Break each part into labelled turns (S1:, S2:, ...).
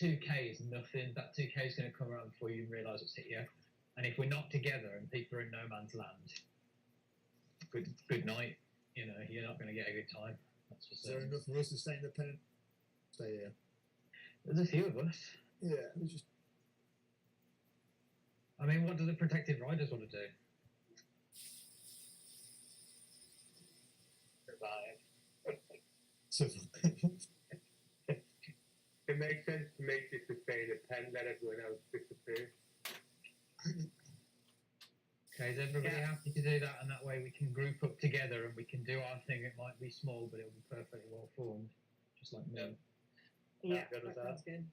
S1: 2K is nothing. That 2K is going to come around before you even realise what's hit you. And if we're not together and people are in no man's land, good night. You know, you're not going to get a good time. That's just
S2: Is there enough for us to stay independent? Stay here.
S1: There's a few of us.
S2: Yeah, we just.
S1: I mean, what do the protected riders want to do?
S3: Survive.
S2: Survive.
S3: It makes sense to make this a stay in the pen, let everyone else disappear.
S1: Okay, is everybody happy to do that? And that way we can group up together and we can do our thing. It might be small, but it'll be perfectly well formed, just like me.
S4: Yeah,
S3: Good
S4: that
S3: with
S4: sounds good.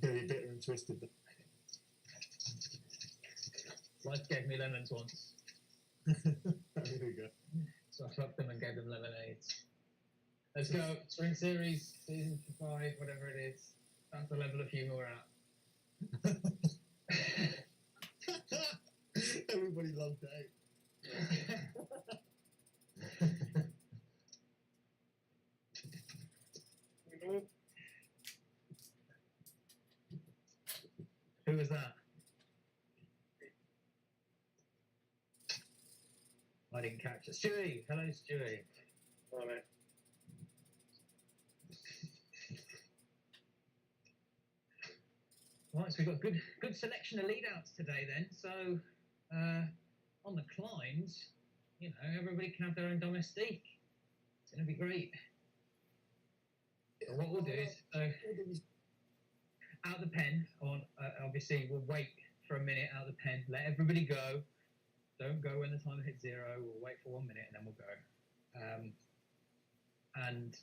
S2: Very bitter and twisted.
S1: Life gave me lemons once,
S2: There we go.
S1: so I fucked them and gave them lemonades. Let's go. Spring Series, season 5, whatever it is. That's the level of humour we're at.
S2: Everybody loved it.
S1: Who was that? I didn't catch it. Stewie! Hello, Stewie.
S3: All right.
S1: Right, so we've got good selection of lead-outs today then. So, on the climbs, you know, everybody can have their own domestique. It's going to be great. And what we'll do is, out the pen, obviously we'll wait for a minute out the pen, let everybody go. Don't go when the timer hits 0, we'll wait for 1 minute and then we'll go. And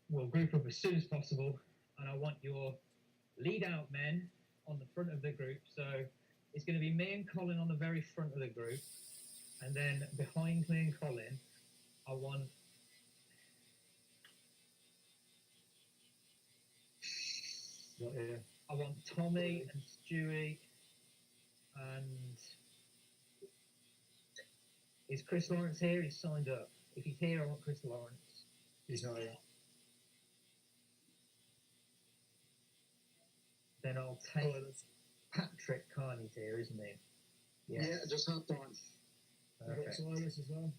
S1: we'll group up as soon as possible, and I want your lead-out men on the front of the group. So it's going to be me and Colin on the very front of the group, and then behind me and Colin, I want
S2: Not here.
S1: I want Tommy and Stewie, and is Chris Lawrence here? He's signed up. If he's here, I want Chris Lawrence.
S2: He's not here.
S1: Then I'll take Patrick Carney's here, isn't he?
S5: Yeah, just hopped on.
S2: I've got
S1: Perfect.
S2: Silas as well.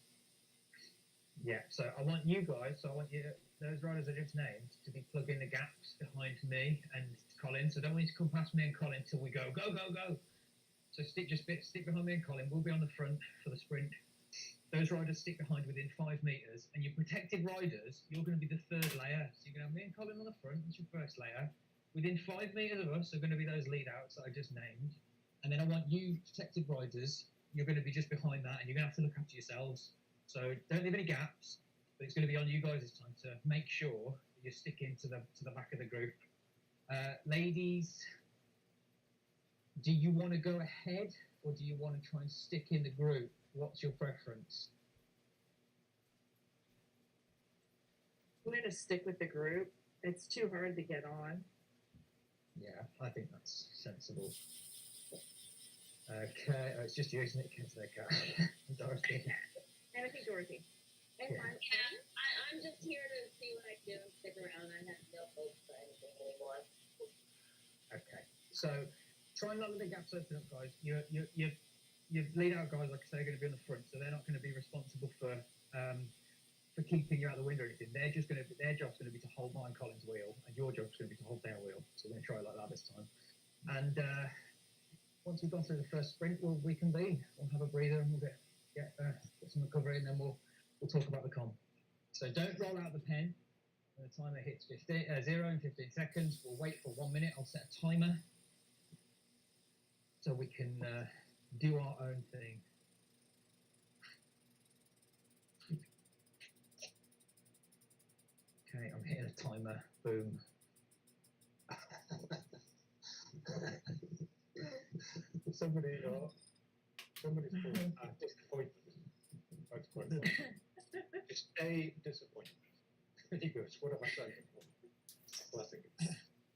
S1: Yeah, so I want you guys, those riders I just named, to be plugging the gaps behind me and Colin. So don't want you to come past me and Colin until we go, go, go, go. So stick behind me and Colin. We'll be on the front for the sprint. Those riders stick behind within 5 metres. And your protected riders, you're going to be the third layer. So you're going to have me and Colin on the front. That's your first layer. Within 5 metres of us are going to be those lead outs that I just named. And then I want you protected riders, you're going to be just behind that and you're going to have to look after yourselves. So don't leave any gaps, but it's going to be on you guys this time to make sure that you're sticking to the back of the group. Ladies, do you want to go ahead or do you want to try and stick in the group? What's your preference?
S4: I'm going to stick with the group. It's too hard to get on.
S1: Yeah, I think that's sensible. Okay, it's just you, isn't it? Kids, Dorothy.
S4: And I think Dorothy.
S1: Yeah.
S6: I'm just here to see what I can do and stick around. I have no hopes for anything anymore.
S1: Okay, so try and not let the gaps open up, guys. Your lead out guys, like I say, are going to be on the front, so they're not going to be responsible for keeping you out the wind or anything. Their job's going to be to hold mine Colin's wheel, and your job's going to be to hold their wheel. So we're going to try it like that this time. And once we've gone through the first sprint, we'll reconvene. We'll have a breather and we'll get some recovery, and then we'll talk about the comp. So don't roll out the pen when the timer hits 0 in 15 seconds. We'll wait for 1 minute. I'll set a timer so we can do our own thing. Okay, I'm hitting a timer. Boom.
S3: Somebody's disappointed. That's quite funny. Just stay disappointed. He goes, what have I done before? Classic.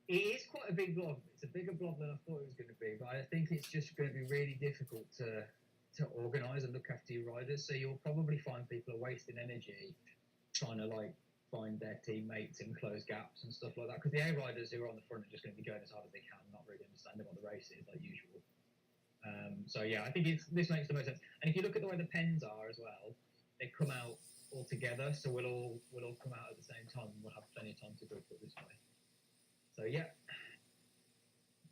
S1: It is quite a big blob. It's a bigger blob than I thought it was going to be, but I think it's just going to be really difficult to organise and look after your riders. So you'll probably find people are wasting energy trying to find their teammates and close gaps and stuff like that. Because the A riders who are on the front are just going to be going as hard as they can, not really understanding what the race is like usual. So yeah, I think this makes the most sense. And if you look at the way the pens are as well, they come out all together, so we'll all come out at the same time, and we'll have plenty of time to group up this way. So yeah.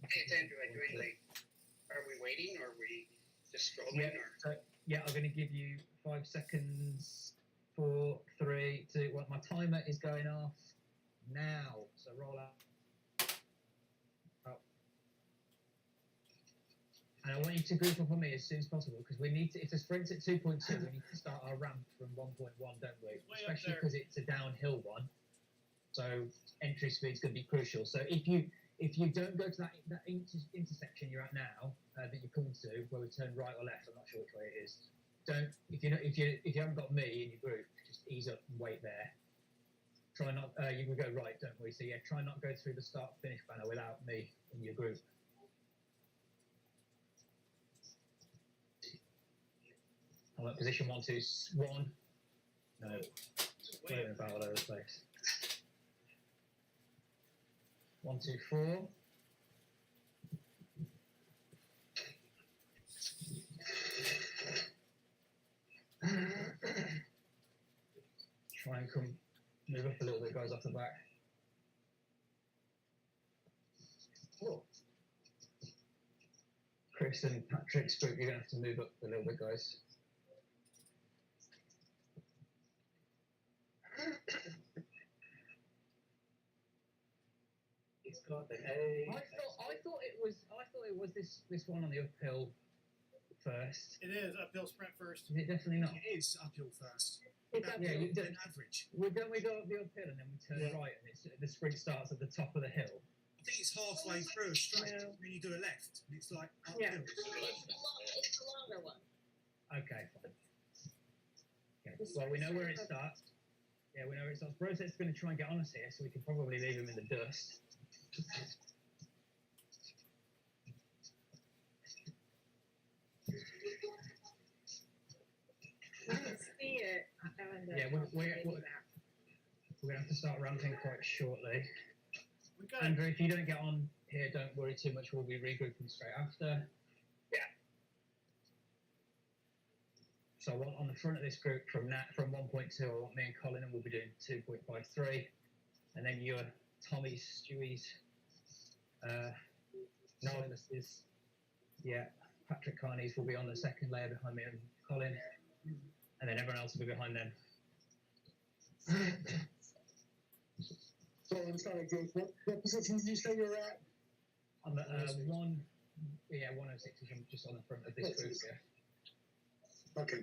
S5: Hey, it's Andrew. Are we waiting or are we just scrolling?
S1: Yeah, so, yeah, I'm going to give you 5 seconds. 4, 3, 2, 1. My timer is going off now. So roll out. And I want you to group up on me as soon as possible because we need to. If the sprint's at 2.2, we need to start our ramp from 1.1, don't we? Especially because it's a downhill one. So entry speed's going to be crucial. So if you don't go to that intersection you're at now that you're coming to, where we turn right or left, I'm not sure which way it is. Don't if you haven't got me in your group, just ease up and wait there. Try not you will go right, don't we? So yeah, try not go through the start finish banner without me in your group. I'm at position 1, 2, 1. No, waiting about all over the place. 1, 2, 4. Try and move up a little bit, guys, off the back. Oh. Chris and Patrick's group, you're going to have to move up a little bit, guys.
S2: He's got the A.
S1: I thought it was this one on the uphill first.
S7: It is uphill sprint first.
S1: Is it definitely not?
S8: It is uphill first.
S4: It's
S1: Yeah, you
S8: An average.
S1: Don't we go up the uphill and then we turn
S8: Yeah.
S1: right and the sprint starts at the top of the hill?
S8: I think it's halfway through a straight,
S4: Yeah.
S8: and then you do a left, and it's like uphill.
S4: Yeah.
S6: It's the longer one.
S1: Okay, fine. Okay. Well, we know where it starts. Yeah, we know where it starts. Broset's going to try and get on us here, so we can probably leave him in the dust.
S4: You can see it.
S1: Yeah, we're going to have to start ramping quite shortly.
S7: We got
S1: Andrew, if you don't get on here, don't worry too much. We'll be regrouping straight after.
S5: Yeah.
S1: So I want on the front of this group from 1.2, I want me and Colin, and we'll be doing 2.53. And then your Tommy's, Stewie's, Nicholas's, yeah, Patrick Carney's will be on the second layer behind me and Colin. And then everyone else will be behind them.
S5: So I'm trying to group. What position did you say you're at?
S1: I'm at 106, which I'm just on the front of this group here.
S5: Okay.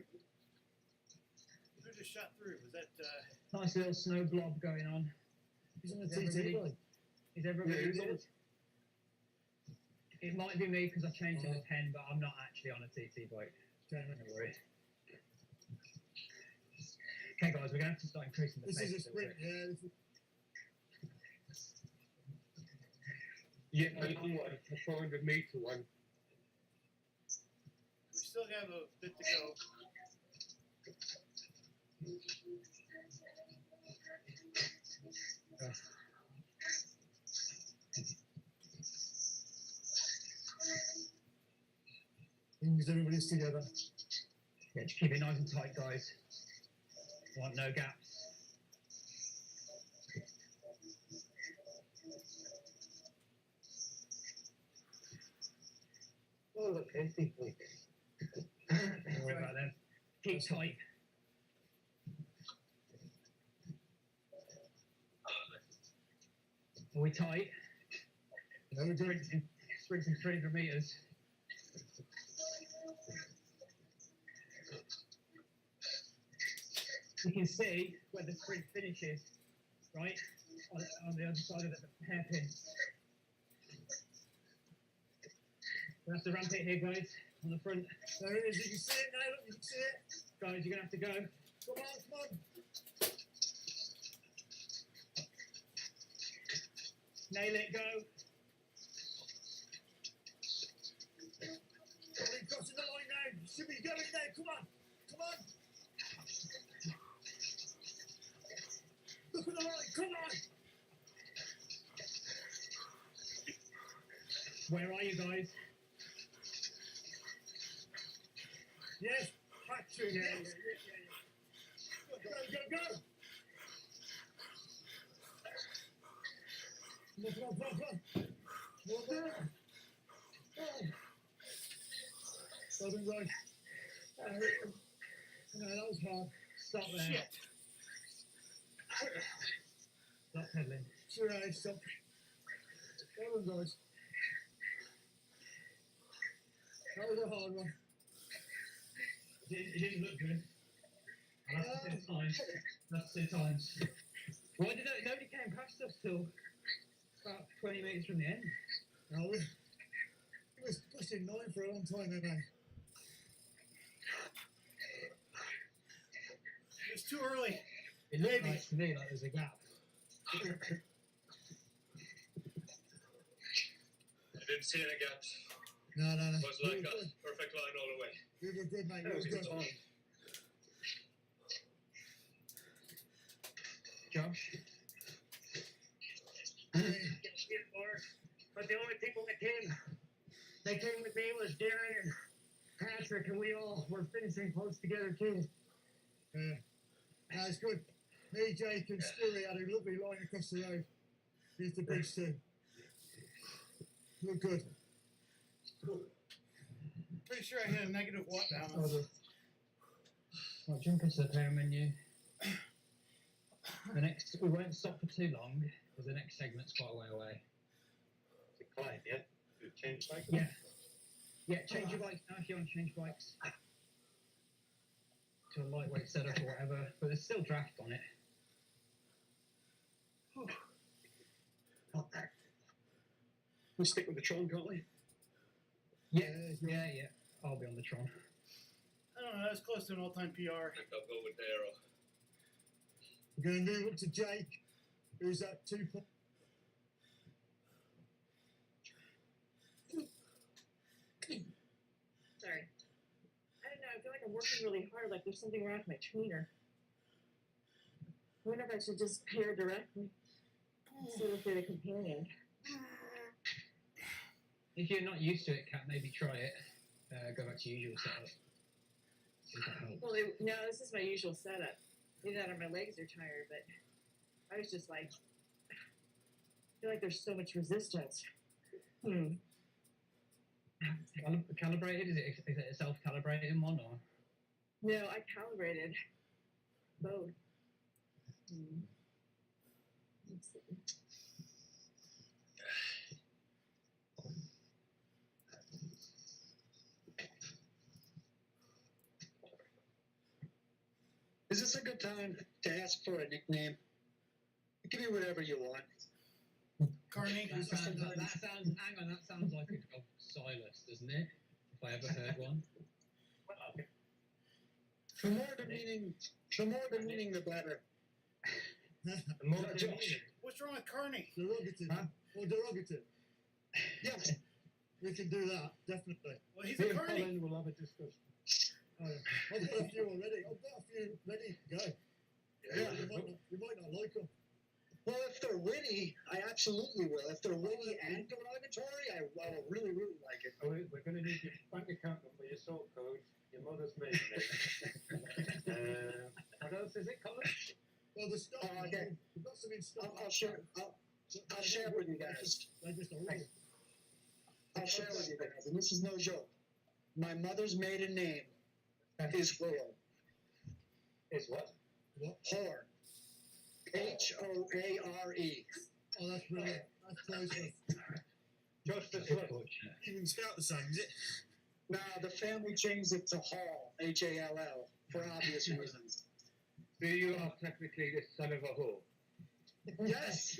S7: who just shot through? Was that
S1: Nice little snow blob going on.
S2: He's on the
S1: Is everybody-
S2: TT.
S1: Is everybody
S5: Yeah, he's on
S1: good? It might be me because I changed it to 10, but I'm not actually on a TT bike. Don't worry. Okay, guys, we're going to have to start increasing the
S8: This
S1: pace.
S8: is a
S1: little
S8: sprint,
S1: bit.
S8: yeah. This is-
S3: Yeah, I do want a 400-meter one.
S7: we still have a bit to go?
S8: As everybody's together.
S1: Yeah, just keep it nice and tight, guys. Want no gaps.
S2: Oh, look, empty.
S1: Don't worry about them. Keep tight. Are we tight?
S8: No, we're doing
S1: Sprinting 300 meters. You can see where the sprint finishes, right? On the other side of the hairpin. We have to ramp it here, guys, on the front.
S8: There it is. You can see it now. Look, you can see it.
S1: Guys, you're going to have to go.
S8: Come on, come on.
S1: Nail it, go.
S8: Colin crossing the line now. You should be going now. Come on. Come on. Look Come on!
S1: Where are you guys?
S8: Yes, Patrick, yes. Go, go, go, go! Come on, come on, come on. Come on. Well done, guys. No, that was hard.
S1: Stop there.
S7: Shit.
S1: Stop pedaling.
S8: Sure, I stop. Well done, guys. That was a hard one.
S1: It didn't look good. That's the 10 times. That's 10 times. Why did nobody came past us till about 20 minutes from the end?
S8: No, it was pushing 9 for a long time, then,
S7: It's too early.
S1: It looked
S7: Maybe.
S1: like to me like there's a gap.
S9: I didn't see any gaps.
S8: No.
S9: It was
S8: You
S9: like
S8: were
S9: a
S8: good.
S9: perfect line all the way.
S8: You were good, mate. You
S3: That
S8: were
S3: was a good
S8: good.
S3: time.
S1: Josh?
S2: But the only people that came with me was Darren and Patrick, and we all were finishing close together too.
S8: Yeah. No, it's good. Me, Jake, and Stewie had a lovely line across the road. Here's the bridge too. Look good.
S7: Pretty sure I had a negative watt balance.
S1: I'll jump into the player menu. We won't stop for too long, because the next segment's quite a way away.
S3: Decline, yeah? To change cycle?
S1: Yeah. Yeah, change your bikes now if you want to change bikes. To a lightweight setup or whatever, but there's still draft on it.
S3: We'll stick with the Tron, can't we?
S1: Yeah. I'll be on the Tron.
S7: I don't know, that's close to an all-time PR.
S9: I think I'll go with the arrow.
S8: We're going to move up to Jake, who's at 2 points.
S4: Sorry. I don't know. I feel like I'm working really hard. Like there's something wrong with my trainer. I wonder if I should just pair directly instead of through the companion.
S1: If you're not used to it, Kat, maybe try it. Go back to your usual setup. See if that helps.
S4: Well, no, this is my usual setup. Either that or my legs are tired, but I was just like, I feel like there's so much resistance.
S1: Calibrated? Is it a self-calibrating one or?
S4: No, I calibrated both. Let's see.
S2: Is this a good time to ask for a nickname? Give me whatever you want.
S7: Carney.
S1: That sounds like a dog Silas, doesn't it? If I ever heard one.
S2: The more the meaning, the better.
S3: And more than
S2: Josh.
S7: What's wrong with Carney?
S8: Derogative.
S2: Huh?
S8: Or derogative.
S2: Yes.
S8: We can do that, definitely.
S7: Well, he's
S3: Me
S7: a
S3: and
S7: Carney.
S3: Colin will have a discussion.
S8: I've got a few already. I've got a few ready to go.
S2: Yeah.
S8: You might not like them.
S2: Well, if they're witty, I absolutely will. If they're witty and derogatory, I will really, really like it.
S3: Oh, we're going to need your bank account number, your sort code, your mother's maiden name. What else is it, Colin?
S8: Well, the stuff.
S2: Oh, okay.
S8: We've got some in stock.
S2: I'll share with you guys.
S8: They just ordered.
S2: I'll share with you guys, and this is no joke. My mother's maiden name is Horn.
S3: Is what?
S2: Horn. H-O-A-R-E.
S8: Oh, that's brilliant. That's close enough.
S3: Josh, this
S1: It's
S3: one.
S1: fortunate.
S8: Even scout the same, is it?
S2: Now, the family changed it to Hall, H-A-L-L, for obvious reasons.
S3: So you are technically the son of a whore.
S2: Yes!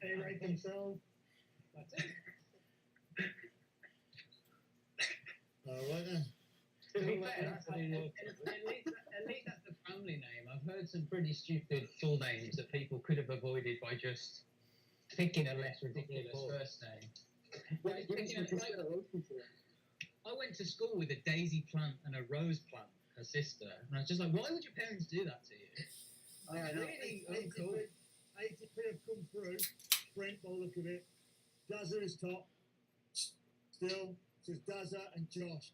S3: They rate themselves. That's it.
S8: All right then.
S1: To be fair, at least that's the family name. I've heard some pretty stupid full names that people could have avoided by just picking a less ridiculous first name. Like, I went to school with a daisy plant and a rose plant, her sister, and I was just like, why would your parents do that to you? Really? Oh, cool.
S8: 80p have come through. Sprint by the look of it. Dazza is top. Still, says Dazza and Josh.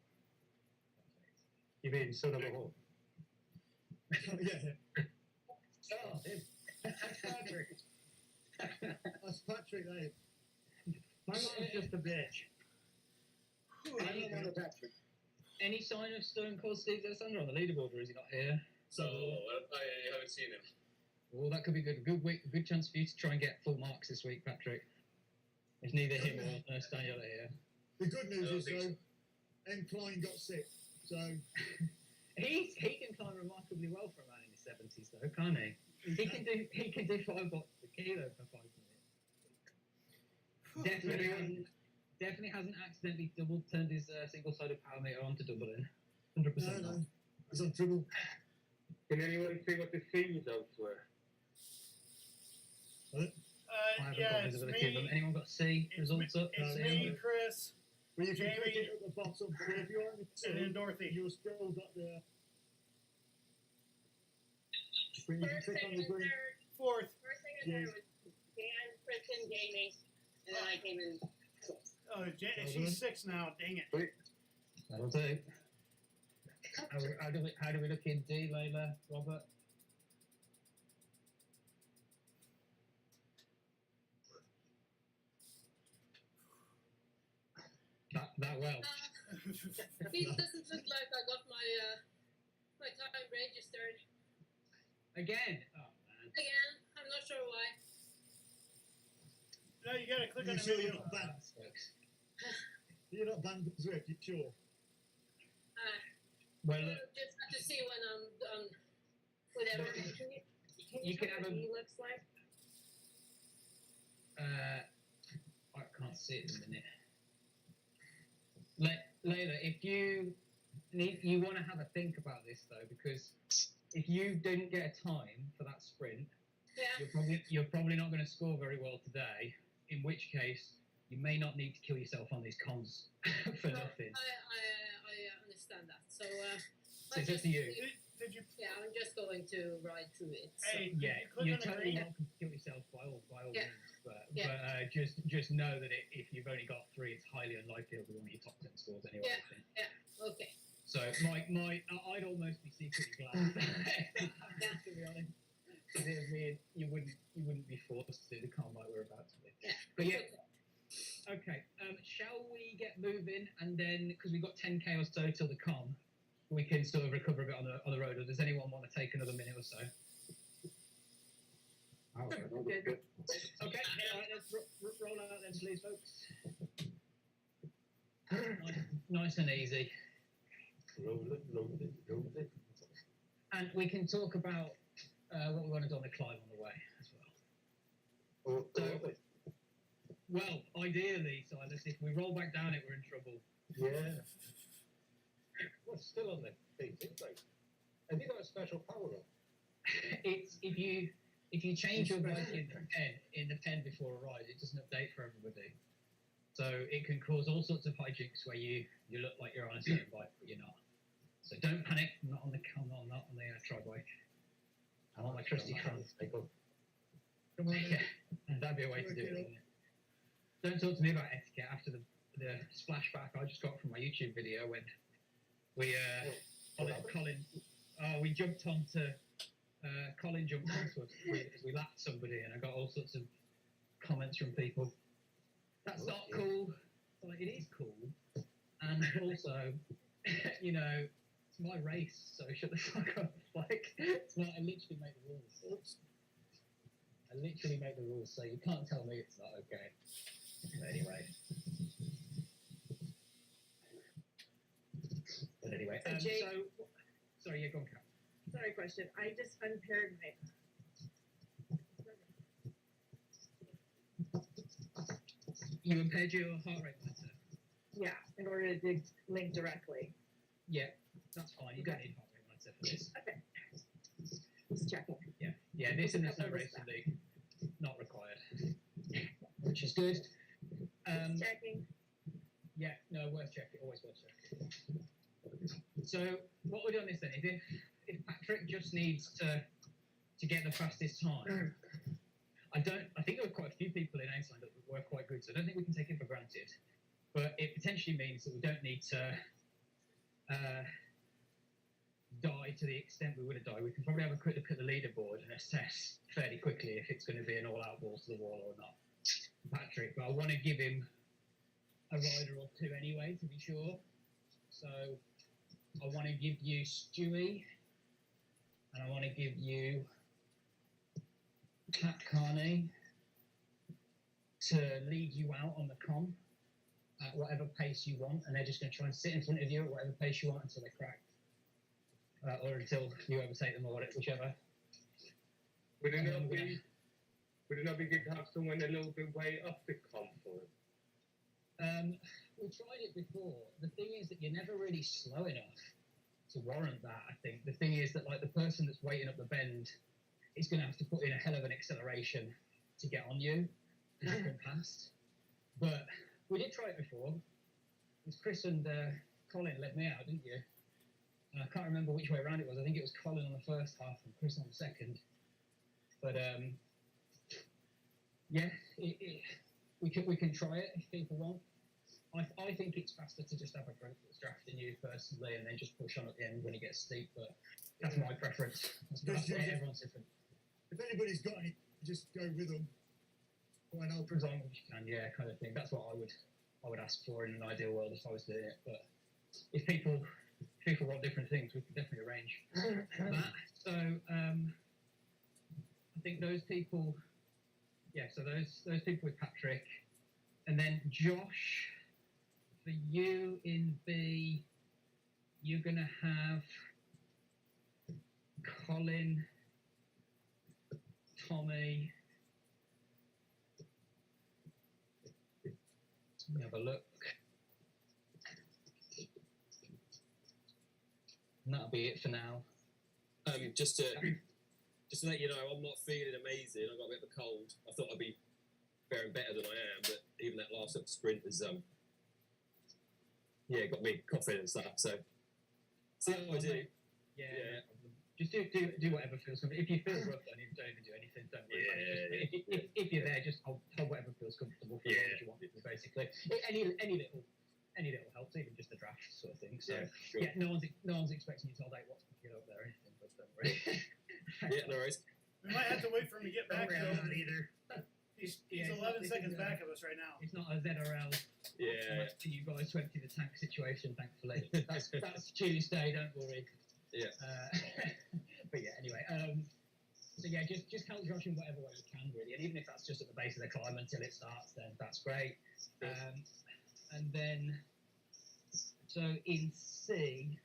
S3: You mean son of a whore?
S8: Yeah,
S2: Oh, that's Patrick.
S8: that's Patrick, eh?
S2: My mom's just a bitch. I'm not a Patrick.
S1: Any sign of Stone Cold Steve Alexander on the leaderboard, or is he not here?
S9: So I haven't seen him.
S1: Well, that could be good. Good chance for you to try and get full marks this week, Patrick. If neither him or Daniel are here.
S8: The good news
S9: I don't
S8: is,
S9: think
S8: though, M. Klein got sick. So,
S1: He can climb remarkably well for a man in his 70s, though, can't he? He can do 5 watts per kilo for 5 minutes. Definitely hasn't accidentally turned his single-sided power meter on to doubling. 100%.
S8: no, he's on dribble.
S3: Can anyone see what the C results were?
S1: I haven't
S7: Yeah,
S1: got
S7: it's
S1: visibility of them.
S7: me.
S1: Anyone got C results up?
S7: It's
S8: No,
S7: me,
S8: no.
S7: Chris,
S8: Well, you can
S7: Jamie,
S8: click it at the bottom. So if you're on the
S7: and then
S8: two,
S7: Dorothy.
S8: you've still got the. When you can
S6: First,
S8: click on
S6: second,
S8: the
S6: and
S8: green.
S6: third.
S7: Fourth.
S6: First, second, and third was Dan, Kristen, Jamie, and then I came in.
S7: Oh,
S8: Well done.
S7: she's 6 now. Dang it.
S1: That'll do. How do we look in D, Layla, Robert? That well.
S6: It doesn't look like I got my time registered
S1: Again? Oh, man.
S6: again. I'm not sure why.
S7: No, you gotta click
S8: You
S7: on the
S8: sure
S7: menu.
S8: you're not banned?
S1: That sucks.
S8: You're not banned as well, you're sure.
S1: Well,
S6: Just have to see when I'm done with everything.
S4: Can
S1: You
S4: you
S1: can
S4: tell
S1: have
S4: what
S1: a-
S4: he looks like?
S1: I can't see it in a minute. Layla, if you want to have a think about this though, because if you didn't get a time for that sprint,
S6: Yeah.
S1: you're probably not going to score very well today. In which case, you may not need to kill yourself on these cons for
S6: No,
S1: nothing.
S6: I understand that. So
S1: So it's up to you.
S7: Did you?
S6: yeah, I'm just going to ride through it. So.
S7: Hey,
S1: Yeah,
S7: click
S1: you're
S7: on the
S1: totally
S7: green.
S1: welcome to kill yourself by all
S6: Yeah.
S1: means, but
S6: Yeah.
S1: just know that if you've only got 3, it's highly unlikely it'll be one of your top 10 scores anyway.
S6: Yeah.
S1: I think.
S6: Okay.
S1: So I'd almost be secretly glad. To be honest, because it mean you wouldn't be forced to do the combat we're about to do.
S6: Yeah.
S1: But yeah. Okay. Shall we get moving and then because we've got 10k or so till the com, we can sort of recover a bit on the road. Or does anyone want to take another minute or so?
S3: Okay.
S6: Good.
S1: Okay. All right, let's roll out then, please, folks. Nice and easy.
S3: Roll it.
S1: And we can talk about what we want to do on the climb on the way as well.
S3: Oh,
S1: Well, ideally, Silas, if we roll back down it, we're in trouble.
S3: yeah. What's still on the basic place? Have you got a special power on?
S1: It's if you change your bike in the pen before a ride, it doesn't update for everybody. So it can cause all sorts of hijinks where you look like you're on a certain bike, but you're not. So don't panic. I'm not on the tri bike. I'm on my trusty front.
S3: Cycle.
S8: Come on, then.
S1: Yeah, and that'd be a way to do it. Wouldn't it? Don't talk to me about etiquette after the splashback I just got from my YouTube video when we we jumped onto Colin jumped onto us as we lapped somebody, and I got all sorts of comments from people. That's not cool. Like, it is cool, and also, you know, it's my race, so shut the fuck up. Like, it's not. I literally make the rules.
S8: Oops.
S1: I literally make the rules, so you can't tell me it's not okay. But anyway,
S4: So, Jake-
S1: sorry, you're gone, Cap.
S4: Sorry, question. I just unpaired my.
S1: You impaired your heart rate monitor.
S4: Yeah, in order to link directly.
S1: Yeah, that's fine. You don't need heart rate monitor for this.
S4: Okay. Just checking.
S1: Yeah, this and there's no racing league, not required, which is good.
S4: Just checking.
S1: Yeah, no, worth checking. Always worth checking. So what we'll do on this then is if Patrick just needs to to get the fastest time. I think there were quite a few people in A signed up that were quite good, so I don't think we can take it for granted. But it potentially means that we don't need to die to the extent we would have died. We can probably have a quick look at the leaderboard and assess fairly quickly if it's going to be an all-out balls to the wall or not. Patrick, but I want to give him a rider or two anyway to be sure. So I want to give you Stewie, and I want to give you Pat Carney to lead you out on the com at whatever pace you want, and they're just going to try and sit in front of you at whatever pace you want until they're cracked, or until you overtake them, or whichever.
S10: Would it not be good to have someone a little bit way up the comp for it?
S1: We tried it before. The thing is that you're never really slow enough to warrant that, I think. The thing is that, like, the person that's waiting up the bend is going to have to put in a hell of an acceleration to get on you and come past. But we did try it before. It was Chris and Colin led me out, didn't you? And I can't remember which way around it was. I think it was Colin on the first half and Chris on the second. But yeah, we can try it if people want. I think it's faster to just have a group that's drafting you personally and then just push on at the end when it gets steep. But that's my preference. Everyone's different.
S8: If anybody's got any, just go with them.
S1: Well, and I'll present what you can, yeah, kind of thing. That's what I would ask for in an ideal world if I was doing it. But if people want different things, we can definitely arrange that. So I think those people, yeah. So those people with Patrick, and then Josh. For you in B, you're gonna have Colin, Tommy. Let me have a look. And that'll be it for now.
S9: Just to let you know, I'm not feeling amazing. I got a bit of a cold. I thought I'd be faring better than I am, but even that last sprint has got me coughing and stuff. So see how I do.
S1: Yeah. Just do whatever feels comfortable. If you feel rough, don't even do anything. Don't worry about it. If you're there, just hold whatever feels comfortable for as long as you want it to, basically. Any little helps, even just a draft sort of thing. So yeah, no one's expecting you to hold 8 watts to get up there or anything, but don't worry.
S9: Yeah, no worries.
S7: We might have to wait for him to get back though.
S2: either.
S7: He's
S1: Yeah,
S7: 11
S1: this
S7: seconds
S1: is,
S7: back of us right now.
S1: It's not a ZRL.
S9: Yeah.
S1: To you guys to empty the tank situation, thankfully. That's Tuesday, don't worry.
S9: Yeah.
S1: But yeah, anyway. So yeah, just help Josh in whatever way you can, really. And even if that's just at the base of the climb until it starts, then that's great. And then, so in C,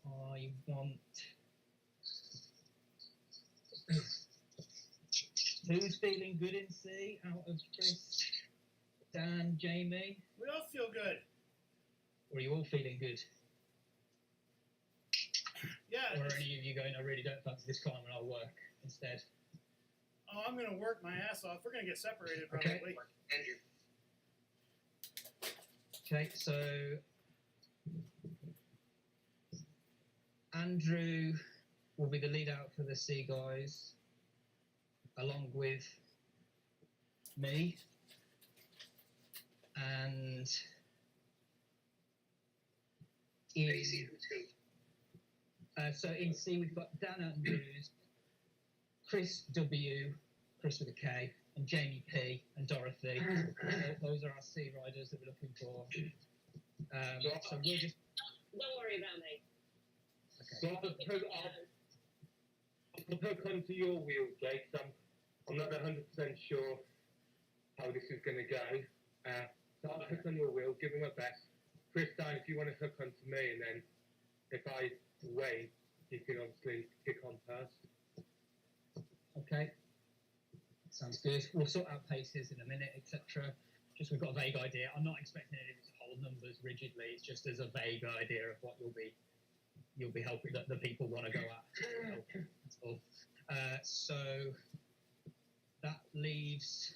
S1: I want... Who's feeling good in C out of Chris, Dan, Jamie?
S7: We all feel good.
S1: Or are you all feeling good?
S7: Yeah.
S1: Or are any of you going, I really don't fancy this climb and I'll work instead?
S7: Oh, I'm going to work my ass off. We're going to get separated probably.
S1: Okay.
S5: Andrew.
S1: Okay, so Andrew will be the lead out for the C guys, along with me. And in,
S5: Daisy,
S1: so in C we've got Dan Andrews, Chris W, Chris with a K, and Jamie P and Dorothy. Those are our C riders that we're looking for. So we'll just...
S6: Don't worry about me.
S1: Okay.
S10: So I'll hook onto your wheel, Jake. I'm not 100% sure how this is going to go. So I'll hook on your wheel, give him my best. Chris, Dan, if you want to hook onto me, and then if I wait, you can obviously kick on first.
S1: Okay. Sounds good. We'll sort out paces in a minute, etc. Just we've got a vague idea. I'm not expecting anything to hold numbers rigidly. It's just as a vague idea of what you'll be helping that the people want to go at. That's all. So that leaves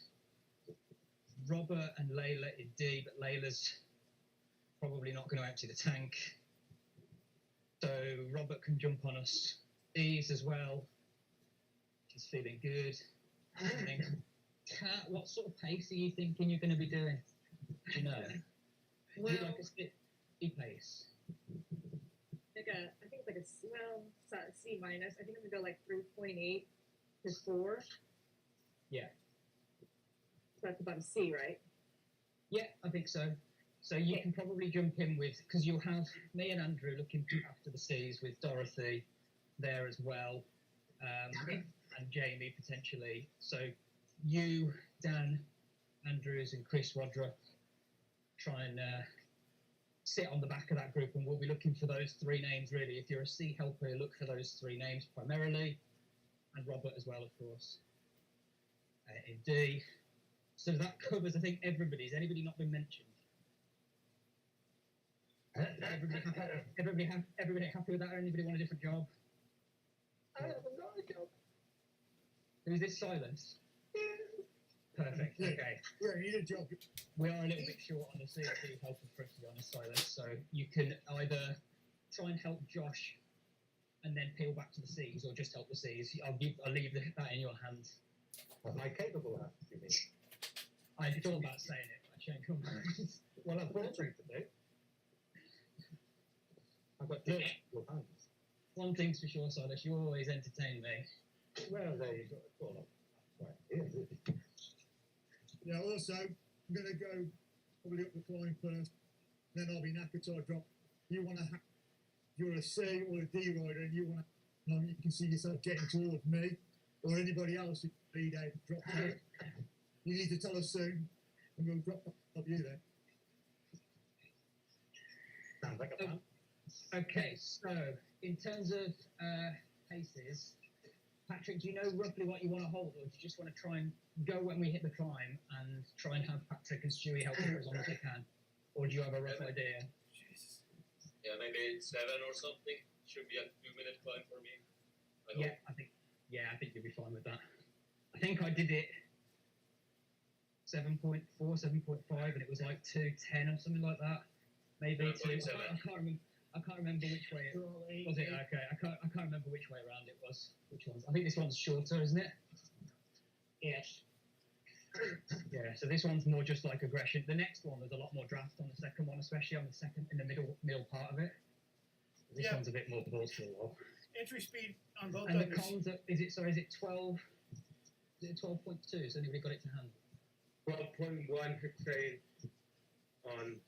S1: Robert and Layla in D, but Layla's probably not going to empty the tank. So Robert can jump on us Steve's as well. She's feeling good. And Kat, what sort of pace are you thinking you're going to be doing? Do you know?
S4: Well,
S1: Would you like a steady pace?
S4: I think it's like a C minus. I think I'm gonna go like 3.8 to 4.
S1: Yeah.
S4: So that's about a C, right?
S1: Yeah, I think so. So you can probably jump in with, because you'll have me and Andrew looking after the C's with Dorothy there as well, and Jamie potentially. So you, Dan, Andrews, and Chris Wadrup try and sit on the back of that group, and we'll be looking for those 3 names really. If you're a C helper, look for those 3 names primarily, and Robert as well, of course, in D. So that covers, I think, everybody's. Anybody not been mentioned? Everybody happy with that? Or anybody want a different job?
S3: I haven't got a job.
S1: Is this silence? Perfect. Okay.
S8: Yeah, you need a job.
S1: We are a little bit short on the CFD help for us to be honest, silence. So you can either try and help Josh and then peel back to the C's, or just help the C's. I'll leave that in your hands.
S3: Am I capable of that, you mean?
S1: I thought about saying it, but I changed my mind.
S3: Well, I've brought you to do. I've got your hands.
S1: One thing's for sure, Silas, you always entertain me.
S3: Well, there you go. Well, right, here's it.
S8: Yeah, also, I'm going to go probably up the climb first, then I'll be knackered, so I drop. You want to you're a C or a D rider, and you want to, you can see yourself getting towards me or anybody else who lead out, drop out. You need to tell us soon, and we'll drop up you then.
S3: Sounds like a plan.
S1: Okay, so in terms of paces, Patrick, do you know roughly what you want to hold, or do you just want to try and go when we hit the climb and try and have Patrick and Stewie help you as long as they can? Or do you have a rough idea?
S9: Yeah, maybe 7 or something. Should be a 2-minute climb for me.
S1: I think you'll be fine with that. I think I did it 7.4, 7.5, and it was like 2:10 or something like that. Maybe 2. I can't remember which way it was. It okay? I can't remember which way around it was. Which ones? I think this one's shorter, isn't it?
S2: Yes.
S1: Yeah. So this one's more just like aggression. The next one, there's a lot more draft on the second one, especially on the second in the middle part of it. This
S7: Yeah.
S1: one's a bit more forceful.
S7: Entry speed on both
S1: And
S7: of
S1: the
S7: us.
S1: cons, is it 12? Is it 12.2? Has anybody got it to hand?
S10: 12.1 it's saying on.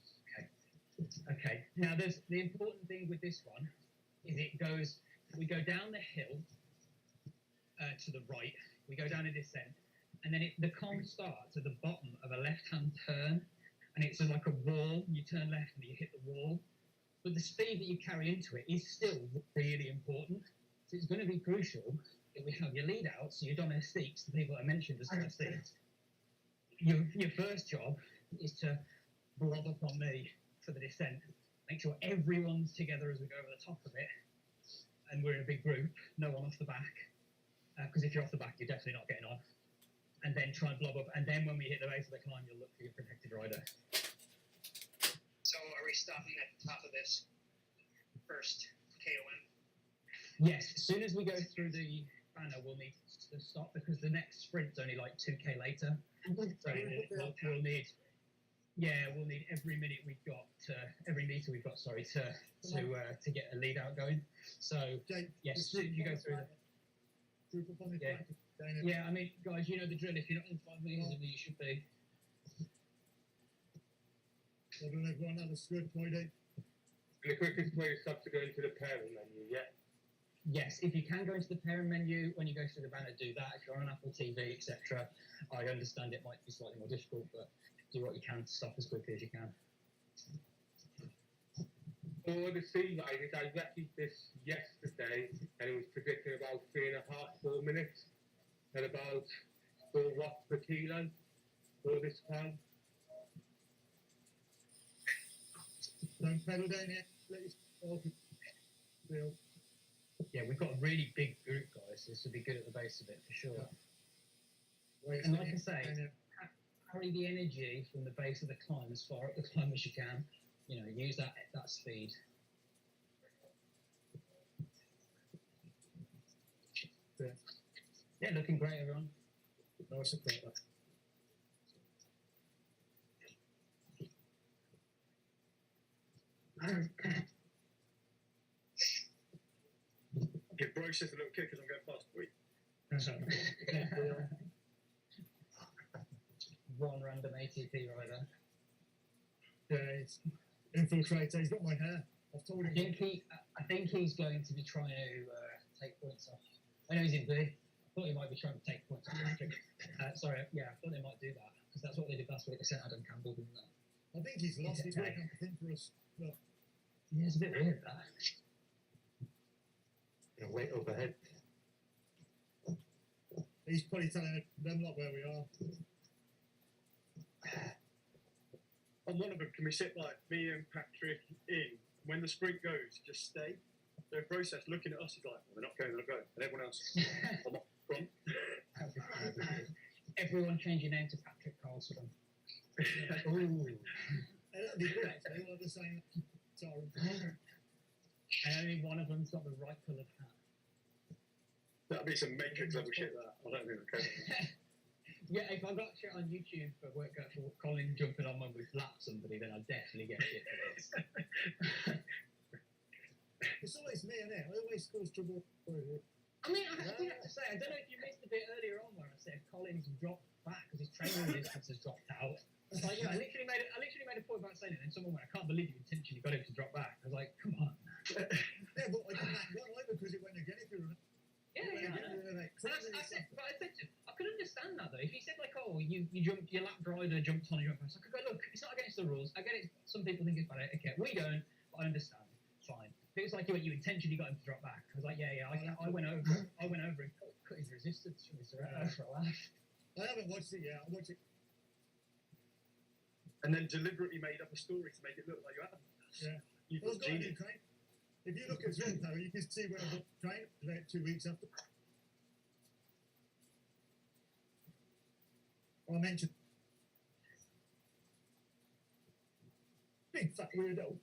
S1: Okay. Now, there's the important thing with this one is we go down the hill to the right, we go down a descent, and then the con starts at the bottom of a left-hand turn, and it's like a wall. You turn left and you hit the wall, but the speed that you carry into it is still really important. So it's going to be crucial that we have your lead out, so your domestiques, the people I mentioned as domestiques. Your first job is to blob up on me for the descent. Make sure everyone's together as we go over the top of it, and we're in a big group, no one off the back, because if you're off the back, you're definitely not getting on. And then try and blob up, and then when we hit the base of the climb, you'll look for your protected rider.
S5: So are we stopping at the top of this first KOM?
S1: Yes, as soon as we go through the banner, we'll need to stop, because the next sprint's only like 2k later. So we'll need every minute we've got, every meter we've got, sorry, to get a lead out going. So
S8: Jake,
S1: yes, as soon as you go through the
S8: group up on the
S1: Yeah.
S8: flag, Dana.
S1: Yeah, I mean, guys, you know the drill. If you're not in 5 meters of me, you should be.
S8: Well done, everyone. That was good, Friday.
S10: And the quickest way is to go into the pairing menu, yeah?
S1: Yes, if you can go into the parent menu when you go through the banner, do that. If you're on Apple TV, etc., I understand it might be slightly more difficult, but do what you can to stop as quickly as you can.
S10: For the sea riders, I reckoned this yesterday, and it was predicting about 3.5, 4 minutes, at about 4 watts per kilo for this time.
S8: Don't pedal down yet. Let yourself feel.
S1: Yeah, we've got a really big group, guys. So this will be good at the base of it for sure.
S8: Wait,
S1: And like I say,
S8: Dana.
S1: carry the energy from the base of the climb as far up the climb as you can. You know, use that speed.
S8: there.
S1: Yeah, looking great, everyone.
S8: I support that.
S3: Give Brocious a little kick as I'm going past. Wait.
S1: One random ATP rider.
S8: Yeah, it's infiltrator. He's got my hair. I've told him.
S1: I think he's going to be trying to take points off. I know he's in blue. I thought he might be trying to take points off Patrick. Sorry, yeah, I thought they might do that because that's what they did last week. They sent Adam Campbell, didn't they?
S8: I think he's lost his way. I think for us. Look,
S1: Yeah, it's a bit weird that.
S3: Wait overhead.
S8: he's probably telling them lot where we are.
S3: On one of them, can we sit like me and Patrick in? When the sprint goes, just stay. The process looking at us is like, well, they're not going, they're not going. And everyone else, I'm not from.
S1: Everyone change your name to Patrick Carlson. Ooh.
S8: That'd be good. They all have the same sorry.
S1: And only one of them's got the right coloured hat.
S3: That'd be some Matrix level shit. That I don't think I can.
S1: Yeah, if I got shit on YouTube for work for Colin jumping on when we flat somebody, then I'd definitely get shit for this.
S8: It's always me, isn't it? I always cause trouble.
S1: I mean, I do have to say, I don't know if you missed a bit earlier on where I said Colin's dropped back because his training distance has dropped out. Like, you know, I literally made a point about saying it, and someone went, I can't believe you intentionally got him to drop back. I was like, come on.
S8: Yeah, but I didn't that one either because it went again if you remember.
S1: Yeah, yeah. I said to him, I could understand that though. If he said like, oh, you jumped, your lap rider jumped on a jump pass, I could go, look, it's not against the rules. I get it. Some people think it's bad etiquette. We don't, but I understand. Fine. If it was like you intentionally got him to drop back. I was like, yeah. I went over and cut his resistance from his for a laugh.
S8: I haven't watched it yet. I watched it.
S3: And then deliberately made up a story to make it look like you haven't.
S8: Yeah.
S3: You
S8: I've got a new
S3: genius.
S8: train. If you look at Zoom now, you can see where I trained about 2 weeks after. I mentioned big fat weirdo.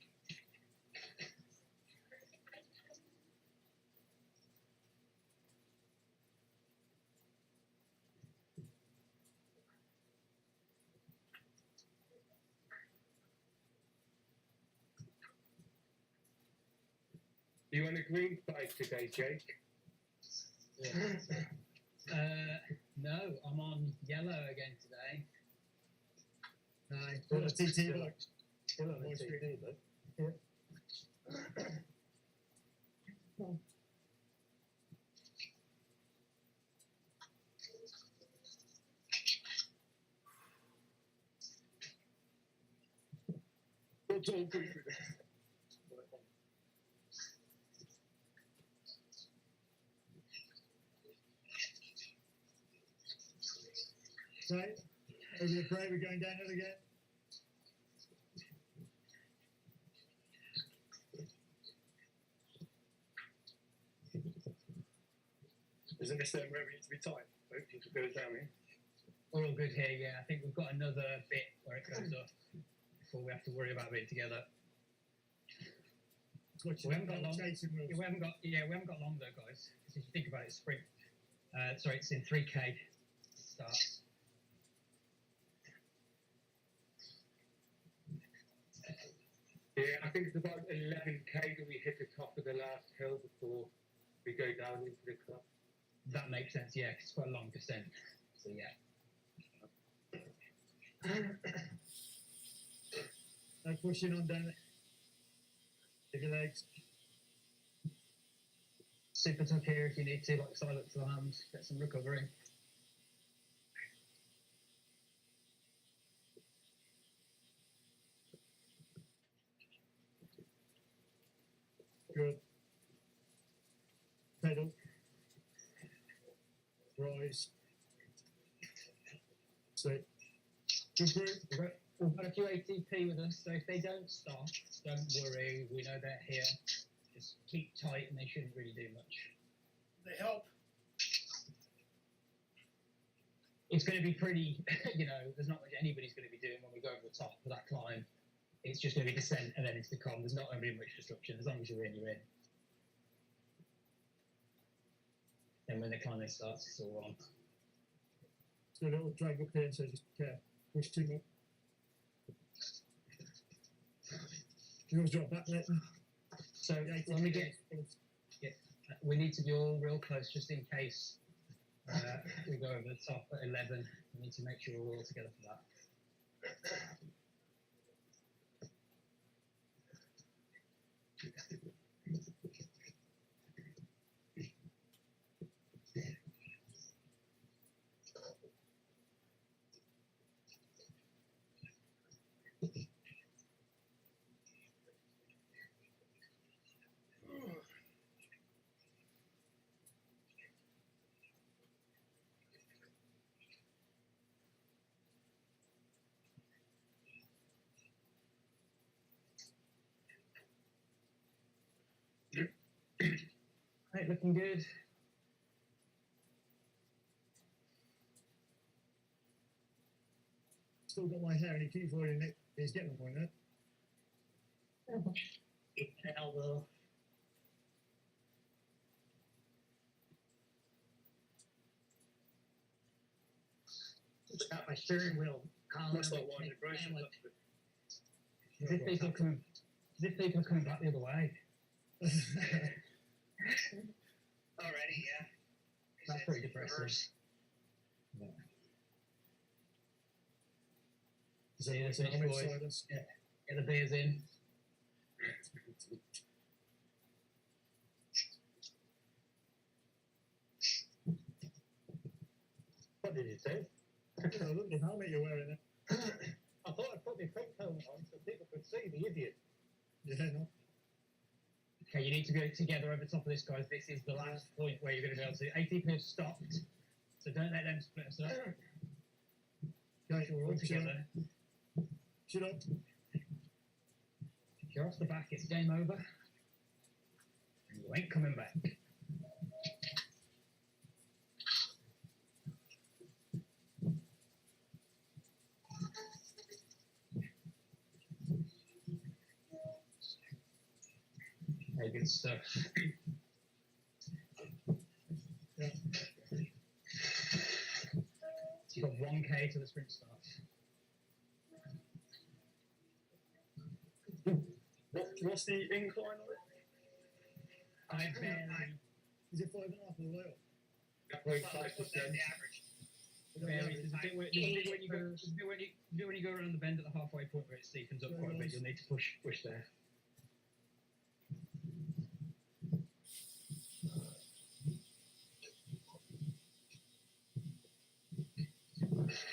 S10: You on a green bike today, Jake?
S1: No, I'm on yellow again today.
S8: Still a TT bike.
S3: Still on a TT, though. What's all good for this?
S8: Right, over the parade, we're going downhill again.
S3: Isn't this where we need to be tight? Hopefully it goes down here.
S1: We're all good here, yeah. I think we've got another bit where it goes up before we have to worry about being together. We haven't got long. We haven't got long though, guys. Because if you think about it, sprint. Sorry, it's in 3K starts.
S10: Yeah, I think it's about 11k that we hit the top of the last hill before we go down into the club.
S1: That makes sense, yeah, 'cause it's quite a long descent. So yeah.
S8: Now pushing on down it. Take your legs.
S1: Super tuck here if you need to, like silent to the hand, get some recovery.
S8: Good. Pedal. Rise. Sit. Good group.
S1: We've got a few ATP with us, so if they don't stop, don't worry. We know they're here. Just keep tight, and they shouldn't really do much.
S7: They help.
S1: It's going to be pretty, there's not much anybody's going to be doing when we go over the top for that climb. It's just going to be descent and then it's the con. There's not going to be much disruption. As long as you're in, you're in. Then when the climbing starts, it's all on.
S8: So a little drag up here, so just push too much. You always drop back there.
S1: So when we get, we need to be all real close just in case we go over the top at 11. We need to make sure we're all together for that. Right, looking good.
S8: Still got my hair and he keeps avoiding it. He's getting one there.
S2: Elbow. Just got my steering wheel collar.
S3: Much like wine and grace.
S1: As if people come back the other way.
S5: Already, yeah.
S1: That's pretty depressing. See you this week, boys. Get the beers in.
S10: What did you say?
S8: Oh, look, the helmet you're wearing there.
S10: I thought I'd put my face helmet on so people could see the idiot.
S8: Yeah, no.
S1: Okay, you need to go together over top of this, guys. This is the last point where you're going to be able to. ATP have stopped, so don't let them split us up.
S8: Okay,
S1: We're all together.
S8: Shut up.
S1: If you're off the back, it's game over. And you ain't coming back. Very good stuff.
S8: Yeah.
S1: You've got 1K to the sprint starts.
S3: What's the incline on it?
S8: Is it 5.5 or the way up?
S5: Well, I put that the average.
S1: Varies. There's a bit when you go around the bend at the halfway point where it steepens up quite a bit. You'll need to push there.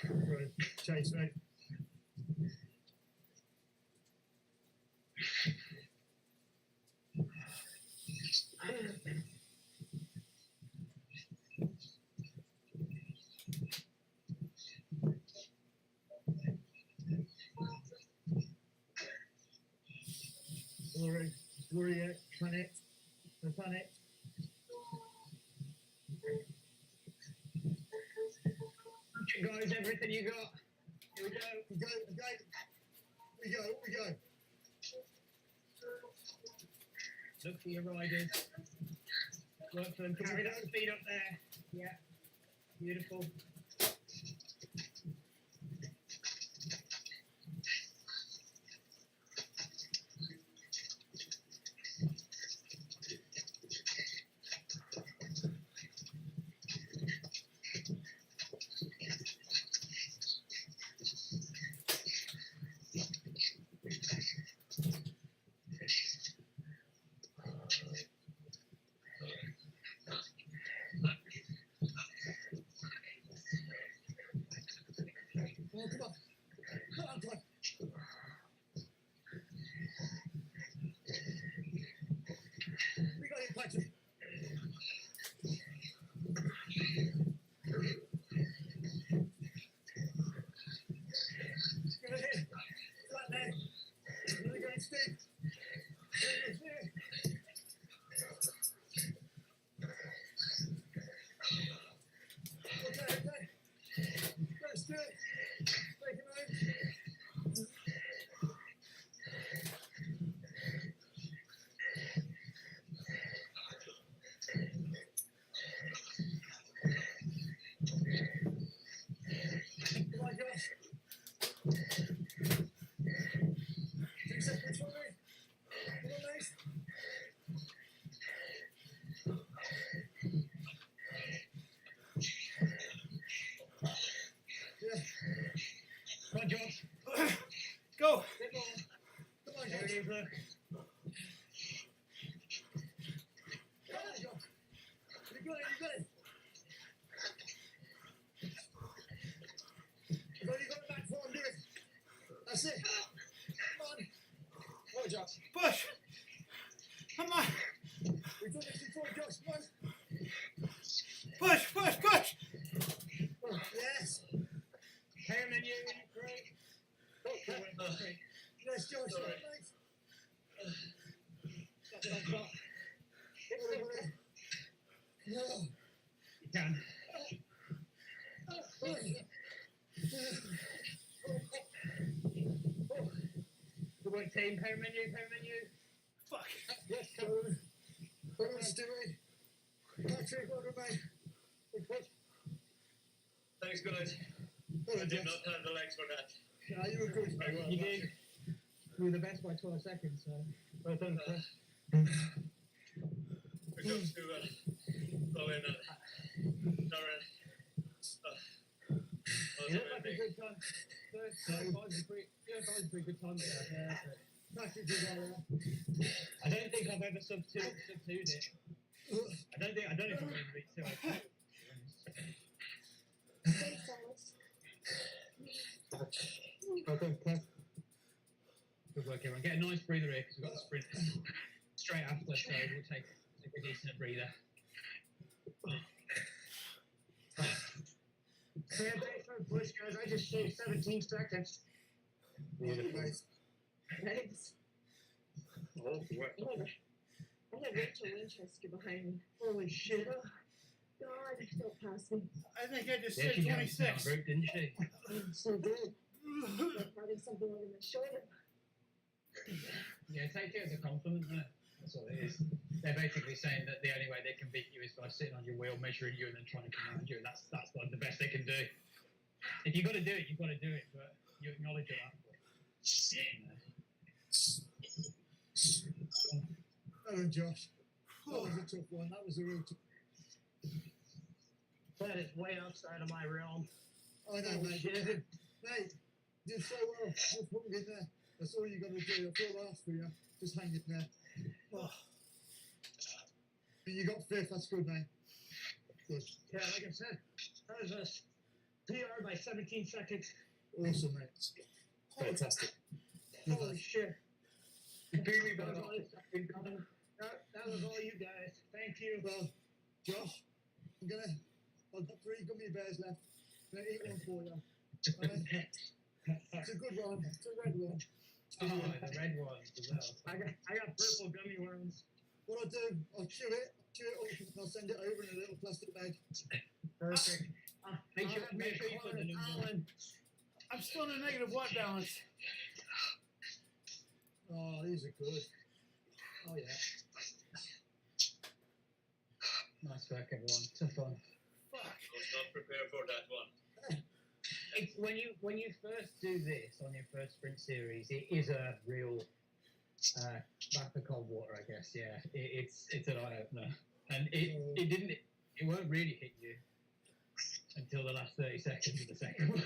S8: Right, Chase, right. Worry, planet. The planet.
S1: Guys, everything you got.
S8: Here we go. We go.
S1: Look for your riders. Work for them. Carry that speed up there. Yeah. Beautiful. look.
S8: Come on, Josh. You got it, you got it. You got it back for him, do it. That's it. Come on. Come on, Josh.
S7: Push! Come on!
S8: We've done this before, Josh. Come on.
S7: Push, push, push!
S8: Yes.
S2: Hammond, you great.
S8: Yes, Josh.
S3: Sorry.
S8: Mate. No.
S1: You can. Good work, team. Power menu, power menu.
S7: Fuck!
S8: Yes, Cameron. Come on, Stewie. Patrick, what about me?
S3: Thanks, guys.
S8: Hello,
S3: I did
S8: Josh.
S3: not have the legs for that.
S8: Yeah, you were good.
S1: You did. You were the best by 12 seconds, so well done, Chris.
S3: We got to Colin and Darren.
S1: You look like a good time. Third was a pretty good time there.
S8: Patrick did all right.
S1: I don't think I've ever substituted it. I don't know if I'm going to beat two.
S4: Thanks, Alice.
S1: Good work, everyone. Get a nice breather here because we've got the sprint straight after, so we'll take a decent breather.
S2: Sam, thanks for the push, guys. I just shaved 17 seconds.
S8: Nice.
S4: Thanks.
S3: Oh, what?
S4: I had Rachel Winchester behind me.
S2: Holy shit.
S4: Oh, God, don't pass me.
S7: I think I just
S1: Yeah,
S7: said
S1: she jumped in our
S7: 26.
S1: group, didn't she?
S4: I'm so good. I'm having something over my shoulder.
S1: Yeah, take it as a compliment, though. That's all it is. They're basically saying that the only way they can beat you is by sitting on your wheel, measuring you, and then trying to command you. And that's like the best they can do. If you've got to do it, you've got to do it. But you acknowledge it after.
S8: Hello, Josh. That was a tough one. That was a real tough
S2: That is way outside of my realm.
S8: I know,
S2: Holy
S8: mate.
S2: shit.
S8: Mate, you did so well. Just hung in there. That's all you got to do. That's all I ask for you. Just hang in there.
S7: Oh,
S8: And you got fifth. That's good, mate. Good.
S2: Yeah, like I said, that was a PR by 17 seconds.
S8: Awesome, mate.
S9: Fantastic.
S2: Holy shit.
S3: You beat me by
S2: That was
S3: about
S2: all, that was all you guys. Thank you.
S8: Well, Josh, I've got 3 gummy bears left. I'm going to eat one for you. Alright? It's a good one. It's a red one.
S1: Oh, the red ones as well.
S2: I got purple gummy worms.
S8: What I'll do, I'll chew it up, and I'll send it over in a little plastic bag.
S2: Perfect.
S1: Make sure you put the number on.
S2: Alan.
S7: I'm still in a negative watt balance.
S8: Oh, these are good. Oh, yeah.
S1: Nice work, everyone. Tough one.
S7: Fuck.
S3: I was not prepared for that one.
S1: It's when you first do this on your first sprint series, it is a real back to cold water, I guess. Yeah, it's an eye opener, and it won't really hit you until the last 30 seconds of the second one.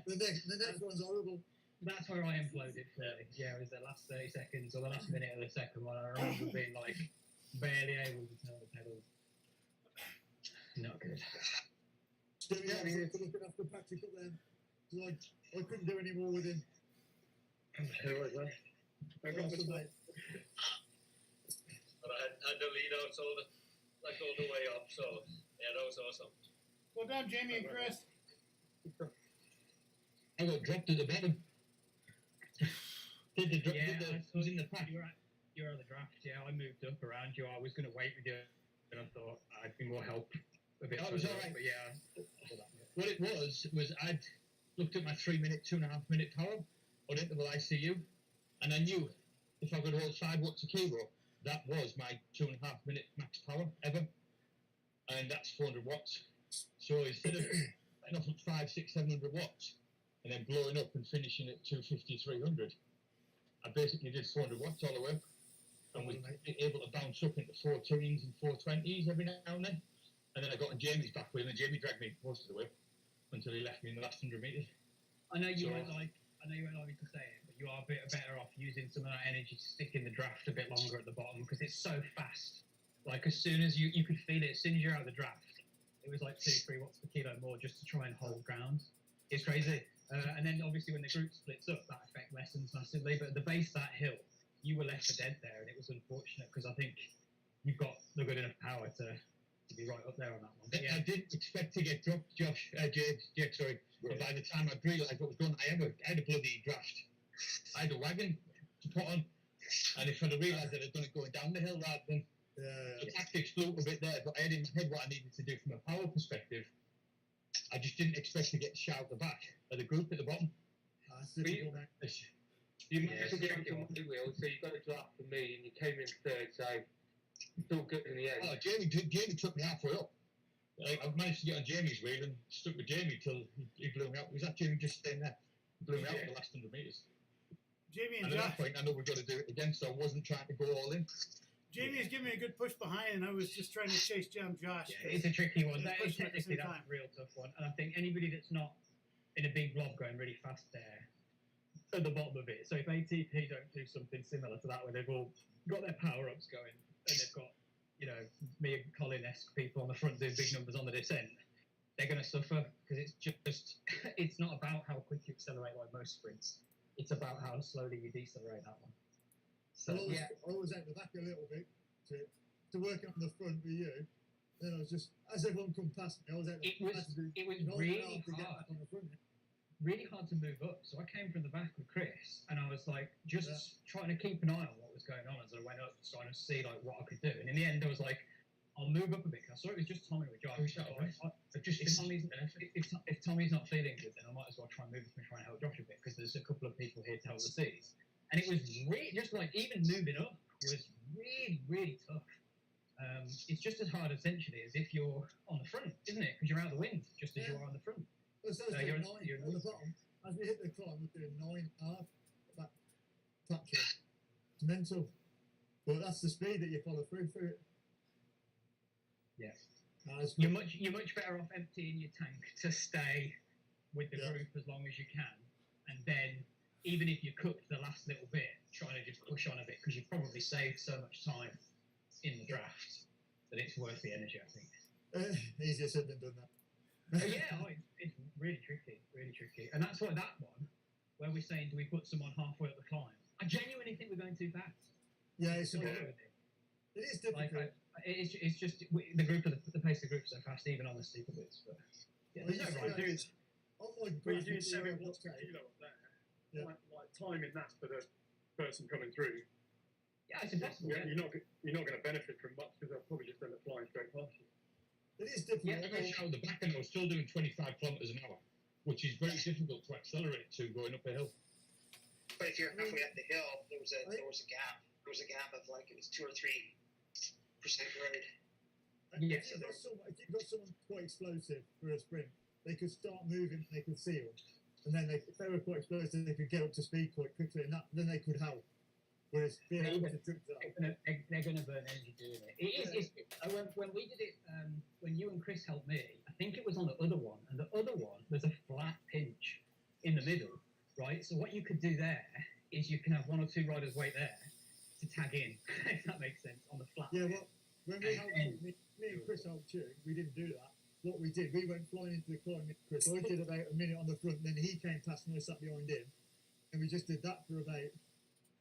S8: The next one's horrible.
S1: That's where I imploded. Yeah, it was the last 30 seconds or the last minute of the second one. I remember being like barely able to turn the pedals. Not good.
S8: Still, yeah, we're looking after Patrick up there. 'Cause I couldn't do any more with him.
S3: There was one. I got
S8: Awesome,
S3: this one.
S8: mate.
S3: But I had the lead outs all the way up, so yeah, that was awesome.
S7: Well done, Jamie and Chris.
S9: I got dropped at the bottom.
S1: Was in the pack. You're on the draft. Yeah, I moved up around you. I was going to wait with you, and I thought I'd be more help. A bit
S9: That was
S1: further,
S9: all right.
S1: But yeah.
S9: What it was I'd looked at my 3-minute, 2.5-minute power on interval ICU, and I knew if I could hold 5 watts a kilo, that was my 2.5-minute max power ever, and that's 400 watts. So instead of letting off at 500, 600, 700 watts, and then blowing up and finishing at 250, 300, I basically did 400 watts all the way up, and was able to bounce up into 410s and 420s every now and then. And then I got on Jamie's back wheel, and Jamie dragged me most of the way until he left me in the last 100 meters.
S1: I know you
S9: So-
S1: won't like me to say it, but you are a bit better off using some of that energy to stick in the draft a bit longer at the bottom because it's so fast. Like as soon as you could feel it, as soon as you're out of the draft, it was like 2-3 watts per kilo more just to try and hold ground. It's crazy. And then obviously when the group splits up, that effect lessens massively. But at the base of that hill, you were left for dead there, and it was unfortunate because I think you've got the good enough power to be right up there on that one. But
S9: I didn't expect to get dropped, Jake, sorry. But by the time I'd realised what was going on, I had a bloody draft. I had a wagon to put on, and if I'd have realised that I'd done it going down the hill rather than the tactics flew a bit there, but I had in my head what I needed to do from a power perspective. I just didn't expect to get shot out the back of the group at the bottom.
S10: You managed to get onto my wheel, so you got a draft for me, and you came in third, so it's all good in the end.
S9: Oh, Jamie took me halfway up. I managed to get on Jamie's wheel and stuck with Jamie till he blew me out. Was that Jamie just staying there? Blew me out for the last 100 metres.
S7: Jamie
S9: And
S7: and
S9: at
S7: Josh.
S9: that point, I know we've got to do it again, so I wasn't trying to go all in.
S7: Jamie is giving me a good push behind, and I was just trying to chase down Josh.
S1: yeah, it's a tricky one.
S7: Yeah,
S1: That is
S7: push at the
S1: technically
S7: same
S1: that's
S7: time.
S1: a real tough one. And I think anybody that's not in a big blob going really fast there at the bottom of it. So if ATP don't do something similar to that, where they've all got their power ups going and they've got, you know, me and Colin-esque people on the front doing big numbers on the descent, they're going to suffer because it's just it's not about how quick you accelerate like most sprints. It's about how slowly you decelerate that one. So yeah,
S8: I was out the back a little bit to work on the front with you. Then I was just, as everyone come past me, I was out the
S1: it was really
S8: to get
S1: hard.
S8: back on the front.
S1: Really hard to move up. So I came from the back with Chris, and I was like just trying to keep an eye on what was going on as I went up, trying to see like what I could do. And in the end, I was like, I'll move up a bit. I saw it was just Tommy with Josh. If Tommy's not feeling good, then I might as well try and move up and try and help Josh a bit because there's a couple of people here to help the seas. And it was really just like even moving up was really tough. It's just as hard essentially as if you're on the front, isn't it? Because you're out of the wind, just as you are on the front.
S8: Well, so
S1: you're
S8: at the bottom. As we hit the climb, we're doing 9.5 back touch. It's mental. But that's the speed that you follow through it.
S1: Yeah.
S8: It's
S1: You're much better off emptying your tank to stay with the group as long as you can, and then even if you cooked the last little bit, trying to just push on a bit because you've probably saved so much time in the draft that it's worth the energy, I think.
S8: Easier said than done that.
S1: It's really tricky, and that's why that one, where we're saying, do we put someone halfway up the climb? I genuinely think we're going too fast.
S8: Yeah, it's
S1: So,
S8: it is difficult.
S1: it's just the group of the pace of the group is so fast, even on the steeper bits. But yeah,
S8: Well,
S1: there's no
S8: you
S1: right.
S8: see, on my
S3: But you're doing
S8: graphic,
S3: 7 watts per
S8: okay.
S3: kilo up there.
S8: Yeah.
S3: Like timing that for the person coming through.
S1: Yeah, it's impossible.
S3: You're not going to benefit from much because they'll probably just end up flying straight past you.
S8: It is difficult.
S1: Yeah,
S9: I got shot out the back and I was still doing 25 kilometres an hour, which is very difficult to accelerate to going up a hill.
S5: But if you're halfway up the hill, there was a gap. There was a gap of like it was 2 or 3% grade.
S1: Yeah,
S8: If you've got someone quite explosive for a sprint, they could start moving, they could seal, and then if they were quite explosive, they could get up to speed quite quickly, and then they could help. Whereas being able to drink that,
S1: they're going to burn energy doing it. When we did it, when you and Chris helped me, I think it was on the other one, and the other one there's a flat pinch in the middle, right? So what you could do there is you can have 1 or 2 riders wait there to tag in, if that makes sense, on the flat.
S8: yeah. Well, when we helped me and Chris helped you, we didn't do that. What we did, we went flying into the climb with Chris. I did about a minute on the front, then he came past and I sat behind him, and we just did that for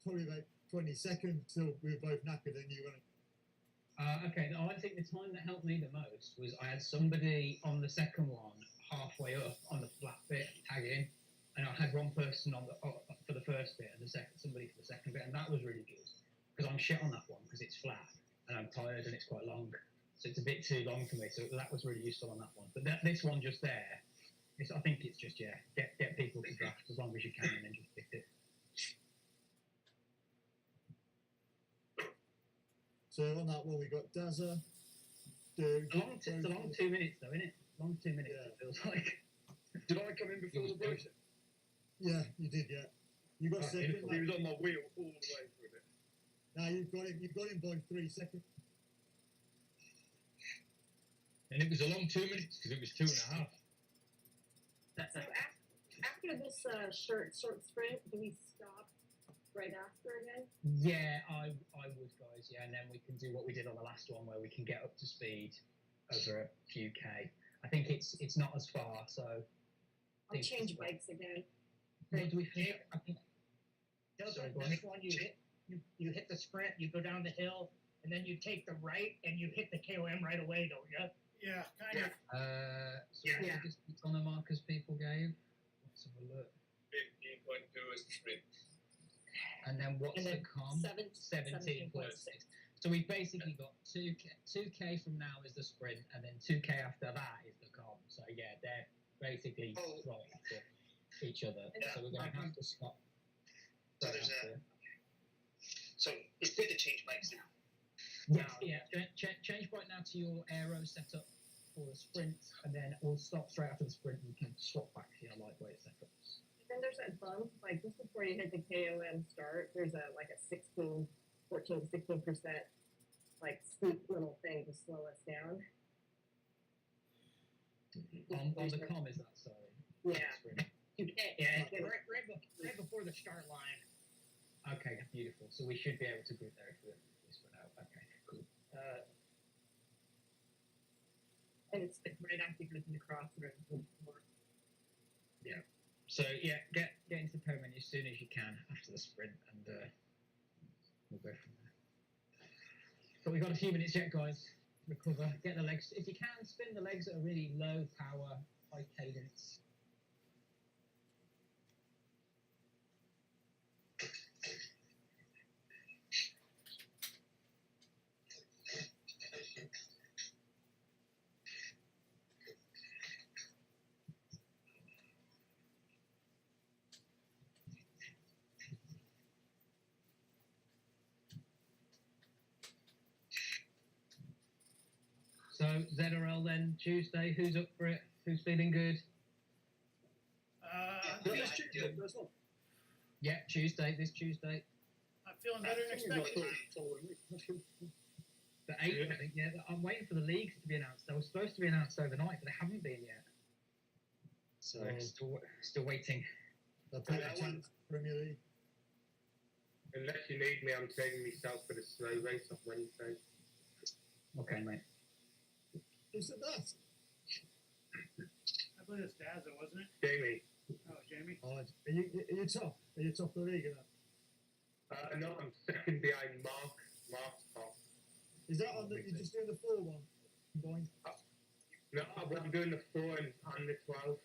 S8: probably about 20 seconds till we were both knackered and you went.
S1: Okay, I think the time that helped me the most was I had somebody on the second one halfway up on the flat bit tagging, and I had one person on for the first bit and somebody for the second bit, and that was really good because I'm shit on that one because it's flat and I'm tired and it's quite long, so it's a bit too long for me. So that was really useful on that one. But this one just there, I think it's just get people to draft as long as you can and then just hit it.
S8: So on that one, we got Dazza,
S1: It's a long 2 minutes though, isn't it? Long 2 minutes,
S8: Yeah.
S1: it feels like.
S3: Did I come in before the process?
S8: Yeah, you did, yeah. You got second.
S3: He was on my wheel all the way through it.
S8: Now you've got him by 3 seconds.
S9: And it was a long 2 minutes because it was 2.5.
S4: So After this short sprint, do we stop right after again?
S1: Yeah, I would, guys. Yeah, and then we can do what we did on the last one, where we can get up to speed over a few K. I think it's not as far, so.
S4: I'll change bikes again.
S1: What do we think? I think
S2: Doesn't this one you hit the sprint, you go down the hill, and then you take the right and you hit the KOM right away, don't you?
S7: Yeah, kind of.
S1: so what's the distance on the markers people gave? Let's have a look.
S10: 15.2 is the sprint.
S1: And then what's
S4: And
S1: the
S4: then
S1: com? 17.6. So we've basically got 2K from now is the sprint, and then 2K after that is the com. So yeah, they're basically right after each other. So we're going to have to stop.
S5: So
S1: right
S5: there's
S1: after.
S5: So it's good to change bikes now.
S1: Yeah. Change right now to your aero setup for the sprint, and then we'll stop straight after the sprint. You can swap back to your lightweight setups.
S4: Then there's that bump, like just before you hit the KOM start, there's a 16% like steep little thing to slow us down.
S1: On the com, is that sorry?
S4: Yeah.
S1: Sprint.
S2: Yeah, right before the start line.
S1: Okay, beautiful. So we should be able to group there if we sprint out. Okay, cool.
S2: And it's right after you go to the crossroads.
S1: So yeah, get into the pole menu as soon as you can after the sprint, and we'll go from there. But we've got a few minutes yet, guys. Recover, get the legs. If you can, spin the legs at a really low power, high cadence. So ZRL then Tuesday. Who's up for it? Who's feeling good? Yeah, Tuesday. This Tuesday.
S7: I'm feeling better than expected.
S1: The 8th, I think. Yeah, I'm waiting for the leagues to be announced. They were supposed to be announced overnight, but they haven't been yet. So still waiting.
S8: I'll put that one Premier League.
S10: Unless you need me, I'm saving myself for the snow race on Wednesday.
S1: Okay, mate.
S8: Who said that?
S7: I believe it's Daza, wasn't it?
S10: Jamie.
S7: Oh, Jamie.
S8: Oh, are you top? Are you top of the league?
S10: No, I'm second behind Mark. Mark's top.
S8: Is that on the? You're just doing the 4-1 combined?
S10: No, I'm doing the 4 and the 12.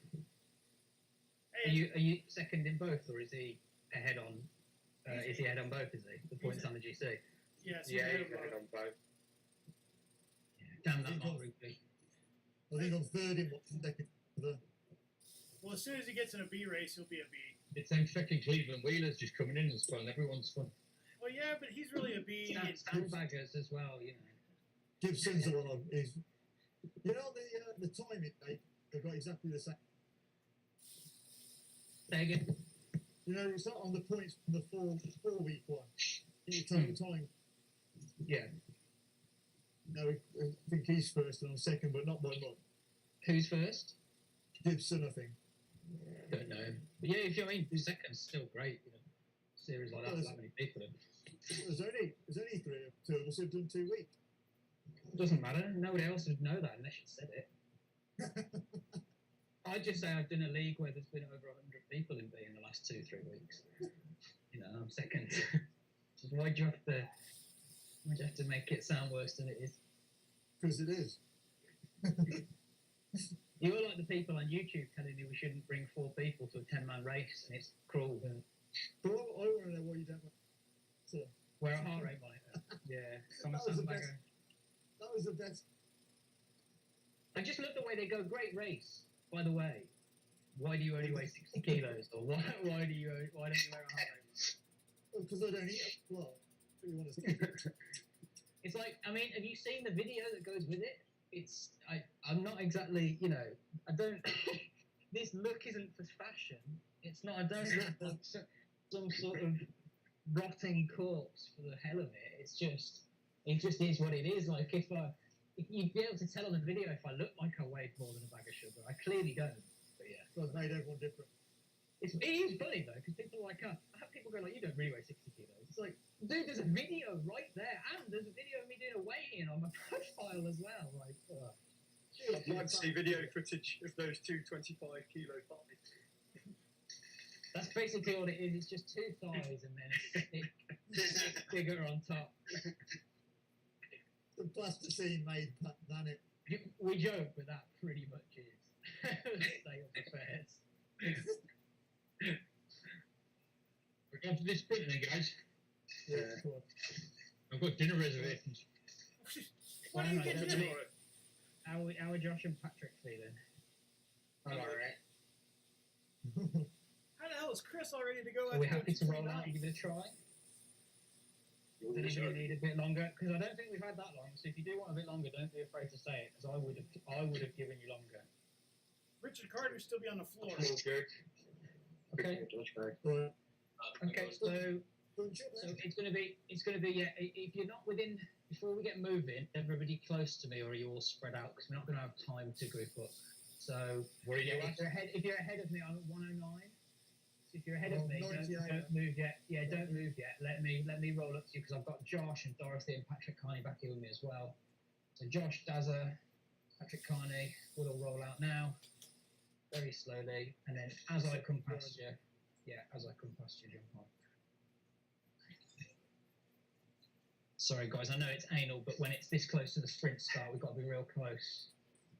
S7: Hey,
S1: Are you second in both, or is he ahead on? Is he ahead on both? Is he the points on the GC?
S7: yes,
S10: Yeah,
S7: yeah,
S10: he's ahead on both.
S1: Damn that Mark Ruby.
S8: I think I'm third in what's second.
S7: well, as soon as he gets in a B race, he'll be a B.
S9: It's them fucking Cleveland Wheelers just coming in and spoiling everyone's fun.
S7: Well, yeah, but he's really a B.
S1: Sandbaggers as well, you know.
S8: Gibson's the one of is. You know the timing they've got exactly the same.
S1: Say again.
S8: You know it's not on the points from the 4-week one. It's on the time.
S1: Yeah.
S8: No, I think he's first and I'm second, but not by much.
S1: Who's first?
S8: Gibson, I think.
S1: Don't know. But yeah, if you mean second's still great, you know. Series like that, that many people in.
S8: There's only 2 of us who've done 2 weeks.
S1: Doesn't matter. Nobody else would know that unless you said it. I'd just say I've done a league where there's been over 100 people in B in the last 2-3 weeks. You know, I'm second. So why'd you have to make it sound worse than it is?
S8: Because it is.
S1: You're like the people on YouTube telling me we shouldn't bring 4 people to a 10-man race, and it's cruel. And
S8: But I want to know why you don't want to.
S1: wear a heart rate monitor. Yeah, I'm a
S8: That was the
S1: sandbagger.
S8: best. That was the best.
S1: I just love the way they go. Great race, by the way. Why do you only weigh 60 kilos? Or why don't you wear a heart rate?
S8: Because I don't eat a well. What do you want to say?
S1: It's like, I mean, have you seen the video that goes with it? I'm not exactly, you know, I don't, this look isn't for fashion. It's not, I don't look like some sort of rotting corpse for the hell of it. It just is what it is. Like, if you'd be able to tell on the video if I look like I weighed more than a bag of sugar. I clearly don't, but yeah.
S8: God made everyone different.
S1: it is funny though, because people are like, I have people go like, you don't really weigh 60 kilos. It's like, dude, there's a video right there, and there's a video of me doing a weigh-in on my profile as well. Like,
S3: I'd like to see video footage of those two 25-kilo thighs.
S1: that's basically all it is. It's just two thighs and then a stick figure on top.
S8: The plasticine made than it.
S1: We joke, but that pretty much is the state of affairs.
S9: We're going to this sprint then, guys.
S3: Yeah.
S9: I've got dinner reservations.
S7: What are you
S1: Alright,
S7: getting
S1: that's
S7: to?
S1: it. How are Josh and Patrick feeling? Alright.
S7: How the hell is Chris all ready to go?
S1: Are we
S7: after
S1: happy to roll
S7: 239?
S1: out and give it a try? Does anybody need a bit longer? Because I don't think we've had that long. So if you do want a bit longer, don't be afraid to say it. Because I would have given you longer.
S7: Richard Carter still be on the floor.
S10: All good.
S1: Okay.
S8: Right.
S1: Okay. So it's gonna be yeah. If you're not within before we get moving, everybody close to me, or are you all spread out? Because we're not gonna have time to group up. So
S9: Where are you at?
S1: if you're ahead of me, I'm at 109. So if you're ahead of me,
S8: 98.
S1: don't move yet. Yeah, don't move yet. Let me roll up to you because I've got Josh and Dorothy and Patrick Carney back here with me as well. So Josh, Dazza, Patrick Carney, we'll all roll out now, very slowly, and then as I come past you, jump on. Sorry guys, I know it's anal, but when it's this close to the sprint start, we've got to be real close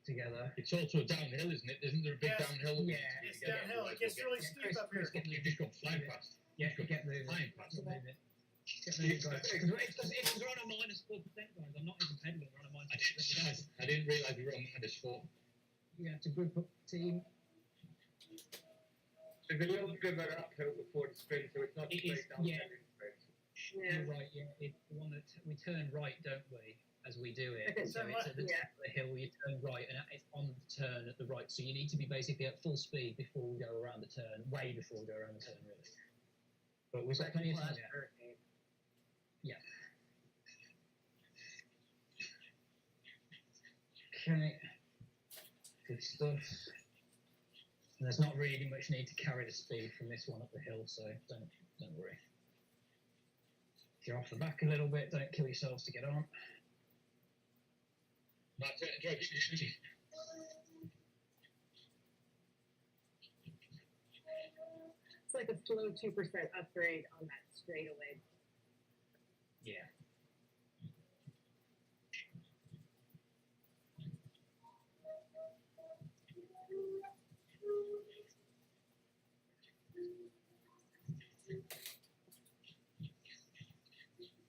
S1: together.
S9: It's also a downhill, isn't it? Isn't there a big
S7: Yes.
S9: downhill?
S1: Yeah.
S7: It's downhill. It gets really steep up here.
S9: You just got flying past.
S1: Yeah, get moving.
S9: Flying past.
S1: Get moving. Get moving, guys. Because we're on a -4%, guys. I'm not even pedaling. We're on a -4%.
S9: I didn't realise we were on -4.
S1: You have to group up team.
S10: So there's a little bit of an uphill before the sprint, so it's not
S1: It
S10: straight
S1: is,
S10: down
S1: yeah.
S10: the sprint.
S1: You're right, yeah. It's the one that we turn right, don't we, as we do it.
S4: Okay,
S1: So
S7: turn
S1: it's
S7: left.
S1: at the top of the hill, you turn right, and it's on the turn at the right. So you need to be basically at full speed before we go around the turn, way before we go around the turn, really. But we've got plenty of time yet. Yeah. Okay. Good stuff. And there's not really much need to carry the speed from this one up the hill, so don't worry. If you're off the back a little bit, don't kill yourselves to get on.
S9: That's it. Drive it, shoot it.
S4: It's like a slow 2% upgrade on that straightaway.
S1: Yeah.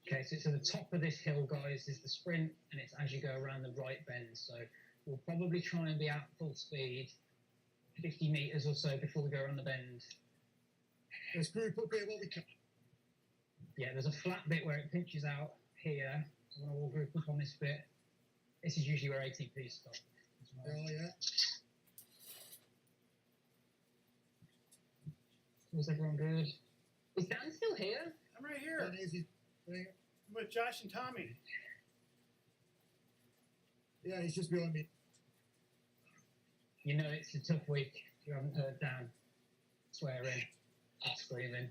S1: Okay, so it's at the top of this hill, guys, is the sprint, and it's as you go around the right bend. So we'll probably try and be at full speed, 50 meters or so before we go around the bend.
S8: Let's group up here what we can.
S1: Yeah, there's a flat bit where it pinches out here. So we're all group up on this bit. This is usually where ATP stop. as well.
S8: Oh, yeah.
S1: Was everyone good? Is Dan still here?
S7: I'm right here.
S8: That is his thing.
S7: I'm with Josh and Tommy.
S8: Yeah, he's just behind me.
S1: You know it's a tough week. If you haven't heard Dan swearing, screaming.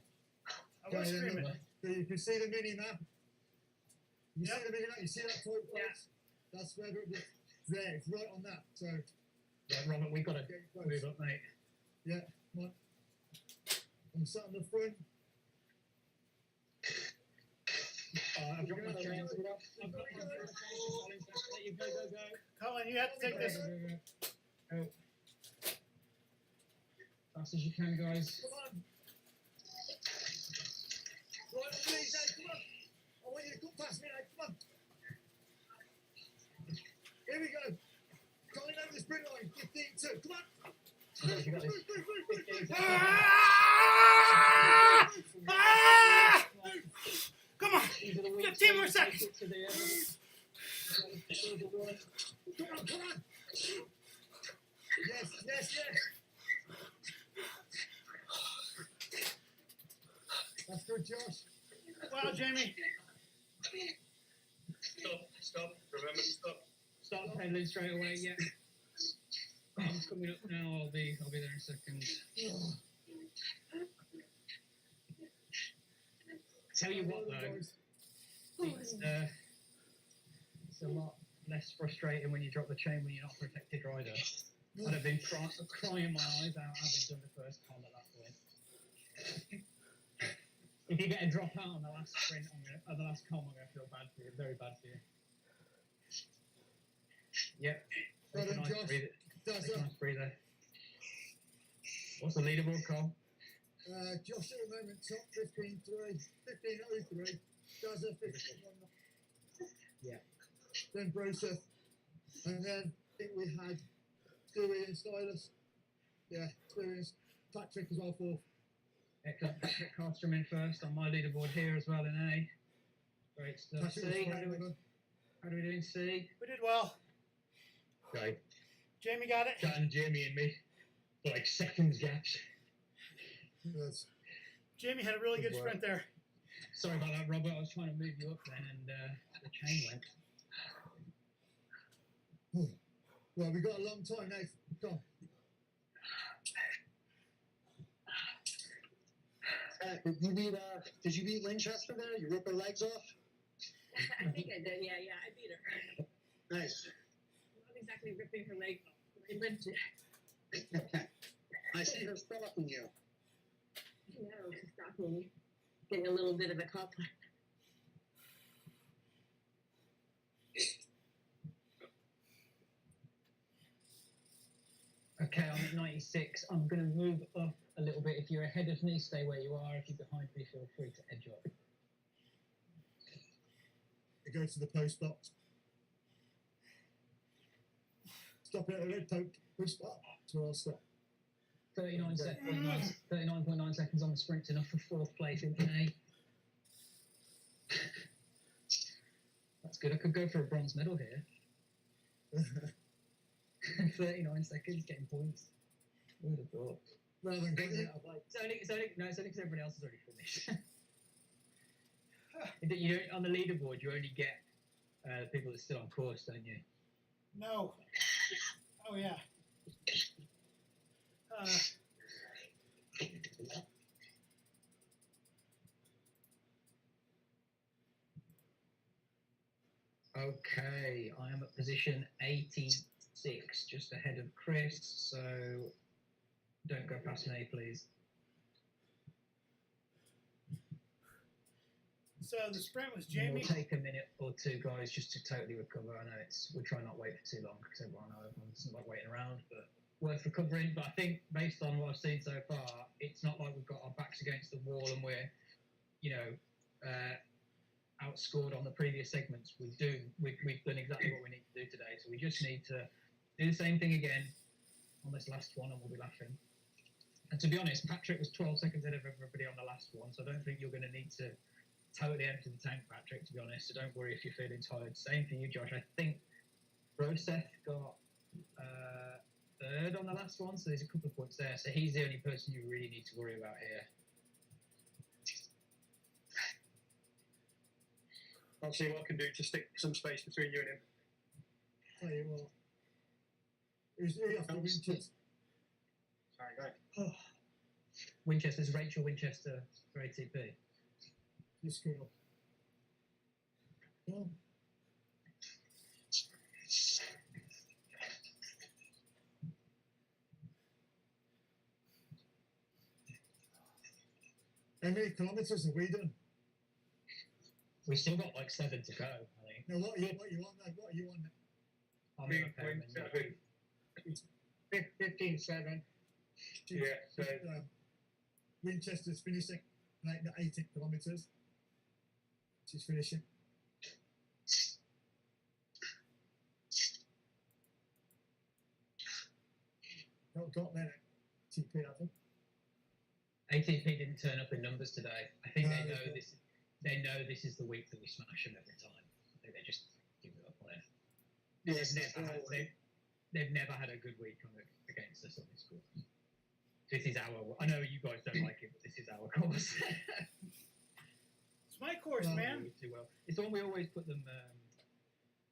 S7: I was
S8: Okay, then,
S7: screaming.
S8: So you can see the mini map. You
S7: Yep.
S8: see the mini map? You see that point?
S1: Yeah.
S8: That's where it's there. It's right on that. So
S1: Yeah, Robert, we've got to
S8: get close.
S1: move up, mate.
S8: Yeah, come on. I'm sat on the front.
S1: I've got my chains. I've got my chains. Let you go, go, go.
S7: Colin, you have to take this.
S1: Go. Fast as you can, guys.
S8: Come on. Right on me, Dave. Come on. I want you to come past me, Dave. Come on. Here we go. Coming over the sprint line. 15-2. Come on.
S1: You got this. 15 seconds.
S7: Come on.
S1: These are the weeks
S7: 15
S1: where
S7: more
S1: you
S7: seconds.
S1: take it to the end.
S8: Come on, come on. Yes, yes, yes. That's good, Josh.
S7: Wow, Jamie.
S3: Stop. Remember to stop.
S1: Start pedaling straight away. Yeah. I'm coming up now. I'll be there in a second. Tell you what though, it's a lot less frustrating when you drop the chain when you're not a protected rider. I'd have been crying my eyes out having done the first con at that point. If you get a drop out on the last sprint, the last con, I'm going to feel bad for you, very bad for you. Yep.
S8: Well then,
S1: Nice
S8: Josh,
S1: breather.
S8: does
S1: Take a nice breather. What's the leaderboard, Cole?
S8: Josh at the moment top 15.03, does a 15.1.
S1: Yeah.
S8: Then Broseth, and then I think we had Stewie and Stylus. Yeah, Stewie and Patrick as well fourth.
S1: Excellent. Patrick Carstrom in first on my leaderboard here as well in A. Great stuff.
S8: Patrick
S1: C,
S8: was
S1: how do we do in C?
S7: We did well.
S9: Okay.
S7: Jamie got it.
S9: Dan, Jamie, and me. For like seconds gaps.
S8: Yes.
S7: Jamie had a really good sprint there.
S1: Sorry about that, Robert. I was trying to move you up then, and the chain went.
S8: Well, we've got a long time now. Come on.
S5: Did you beat Winchester there? You rip her legs off?
S6: I think I did. Yeah, I beat her.
S5: Nice.
S6: Not exactly ripping her leg off. I lived it.
S5: I see her stalking you.
S6: No, she's stalking, getting a little bit of a complex.
S1: Okay, I'm at 96. I'm going to move up a little bit. If you're ahead of me, stay where you are. If you're behind me, feel free to edge up.
S8: We go to the post box. Stop it at a red push stop. So I'll stop.
S1: 39.9 seconds on the sprint, enough for fourth place in A. That's good. I could go for a bronze medal here. 39 seconds, getting points. Who would have thought?
S8: Rather than getting it,
S1: It's only because everybody else has already finished. You don't, on the leaderboard, you only get people that are still on course, don't you?
S7: No. Oh yeah.
S1: Okay, I am at position 86, just ahead of Chris, so don't go past me, please.
S7: So the sprint was
S1: It
S7: Jamie.
S1: will take a minute or two, guys, just to totally recover. I know we'll try not wait for too long because everyone doesn't like waiting around, but worth recovering. But I think based on what I've seen so far, it's not like we've got our backs against the wall and we're, outscored on the previous segments. We've done exactly what we need to do today. So we just need to do the same thing again on this last one, and we'll be laughing. And to be honest, Patrick was 12 seconds ahead of everybody on the last one, so I don't think you're going to need to totally empty the tank, Patrick, to be honest. So don't worry if you're feeling tired. Same for you, Josh. I think Broseth got third on the last one, so there's a couple of points there. So he's the only person you really need to worry about here.
S3: I'll see what I can do to stick some space between you and him.
S8: tell you what. Who's after Winchester?
S5: Sorry, go ahead.
S1: Winchester's Rachel Winchester for ATP.
S8: This girl. Oh. How many kilometres have we done?
S1: We still got like 7 to go, I think.
S8: No, what are you on now? What are you on now?
S1: I'm in a pair of men.
S2: 15-7.
S10: Yeah, so
S8: Winchester's finishing like the 18 kilometres. She's finishing. Not got there. TP, I think.
S1: ATP didn't turn up in numbers today. I think
S8: No,
S1: they know
S8: they
S1: this. They know this is the week that we smash them every time. I think they just give it up on it.
S5: Yes,
S1: They've never had a good week against us on this course. This is our. I know you guys don't like it, but this is our course.
S7: It's my course, man.
S1: Too well. It's the one we always put them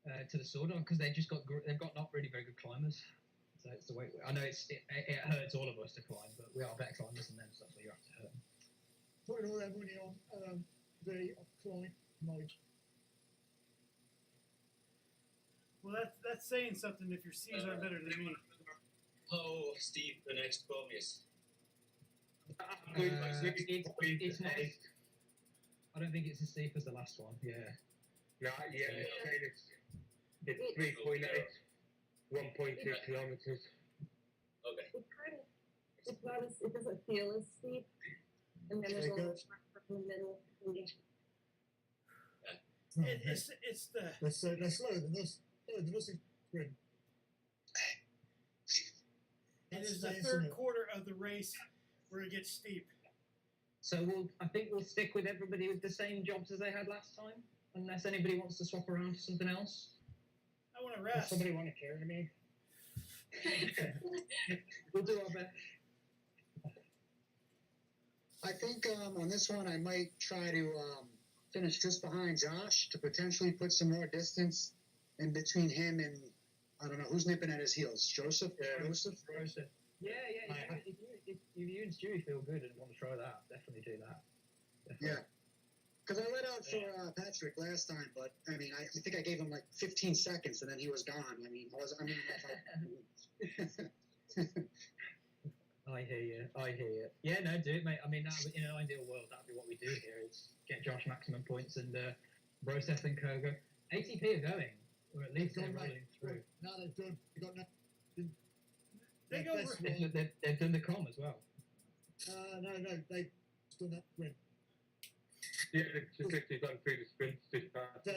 S1: to the sword on because they've got not really very good climbers. So it's the way. I know it hurts all of us to climb, but we are better climbers than them, so that's what you have to hurt.
S8: Putting all their money on be a client mode.
S7: Well, that's saying something if your C's are better than me.
S11: Oh, Steve, the next promise.
S1: It's not. I don't think it's as steep as the last one. Yeah.
S10: No, yeah, it's 3.8, 1.2 kilometers.
S11: Okay.
S4: It doesn't feel as steep, and then there's a
S8: Okay,
S4: little
S8: good.
S4: track in the middle.
S7: It's the
S8: They're slower than us. Slower than us in sprint.
S7: it
S8: That's
S7: is the
S8: saying
S7: third
S8: something.
S7: quarter of the race where it gets steep.
S1: So I think we'll stick with everybody with the same jobs as they had last time, unless anybody wants to swap around for something else.
S7: I want to
S2: Does
S7: rest.
S2: somebody want to carry me?
S1: We'll do our best.
S12: I think on this one I might try to finish just behind Josh to potentially put some more distance in between him and I don't know who's nipping at his heels. Joseph. Joseph.
S1: Yeah. If you and Stewie feel good and want to try that, definitely do that. Definitely.
S12: Yeah. Because I let out for Patrick last time, but I mean I think I gave him like 15 seconds and then he was gone. I mean
S1: I hear you. Yeah, no, do it, mate. I mean, in an ideal world, that'd be what we do here: is get Josh maximum points and Broseth and Koga. ATP are going, or at least they're rolling through.
S8: Now they've done. They got no.
S7: They go
S8: best
S7: over-
S8: one.
S1: They've done the com as well.
S8: No, they've done that sprint.
S10: Yeah, they've just literally gone through the sprints this past.
S8: Their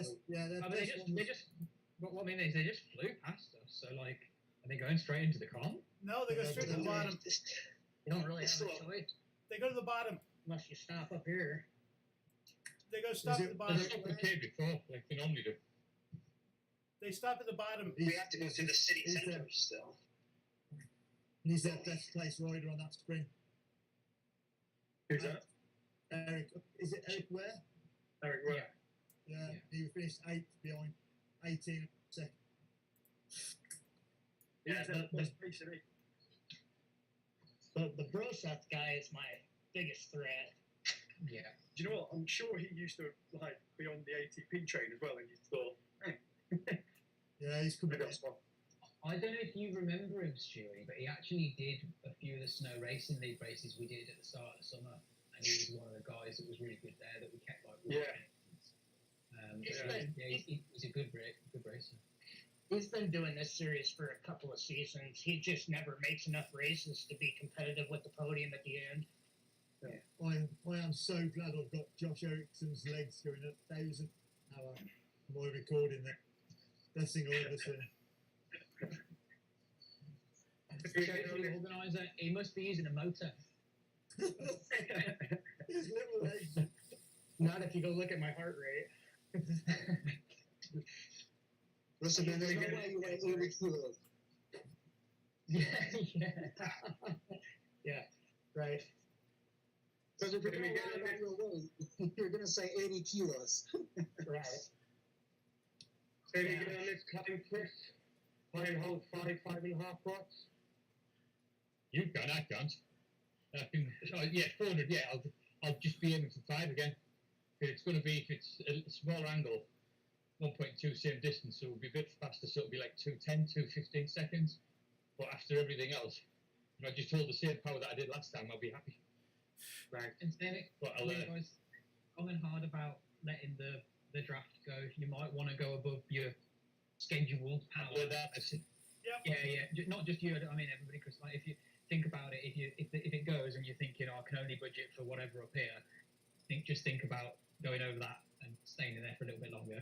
S1: I mean,
S8: best one was-
S1: what I mean is they just flew past us. So like, are they going straight into the com?
S7: No, they go straight to the bottom.
S2: You don't really
S5: It's
S2: have a
S5: still-
S2: choice
S7: They go to the bottom.
S2: unless you stop up here.
S7: They go stop at the bottom.
S9: There's a kid before, like they normally do.
S7: They stop at the bottom.
S5: We have to go through the city
S8: Is
S5: center
S8: there-
S5: still.
S8: He's their best place rider on that sprint.
S3: Who's that?
S8: Eric, is it Eric Ware?
S3: Eric Ware.
S8: Yeah, he finished 8th behind 18 seconds.
S3: Yeah,
S2: the-
S3: that's basically.
S2: The Broseth guy is my biggest threat.
S1: Yeah.
S3: Do you know what? I'm sure he used to like be on the ATP train as well, and you thought,
S8: Yeah, he's coming
S3: maybe
S8: back.
S3: that's one.
S1: I don't know if you remember him, Stewie, but he actually did a few of the snow racing league races we did at the start of the summer, and he was one of the guys that was really good there that we kept like.
S3: Yeah.
S1: He's a good racer.
S2: He's been doing this series for a couple of seasons. He just never makes enough races to be competitive with the podium at the end.
S8: I am so glad I've got Josh Erickson's legs going at 1,000 hour. My recording that. Best thing I've ever seen.
S1: The organizer, he must be using a motor.
S8: His little legs.
S2: Not if you go look at my heart rate.
S12: Listen, man, there's no way you weigh 80 kilos.
S2: Yeah, right.
S12: Because if you're going to lie about your weight, you're going to say 80 kilos.
S2: Right.
S10: So you get on this climb, Chris? Try and hold 5.5 watts.
S9: You can, I can't. I can, 400, yeah, I'll just be aiming for 5 again. It's going to be, if it's a smaller angle, 1.2 same distance, so it'll be a bit faster, so it'll be like 2:10, 2:15 seconds. But after everything else, if I just hold the same power that I did last time, I'll be happy.
S10: Right.
S1: And then
S9: But I'll,
S1: you guys comment hard about letting the draft go. You might want to go above your scheduled power.
S9: Well, that's it.
S1: Yeah. Not just you. I mean everybody. Because like, if you think about it, if it goes and you're thinking, I can only budget for whatever up here, just think about going over that and staying in there for a little bit longer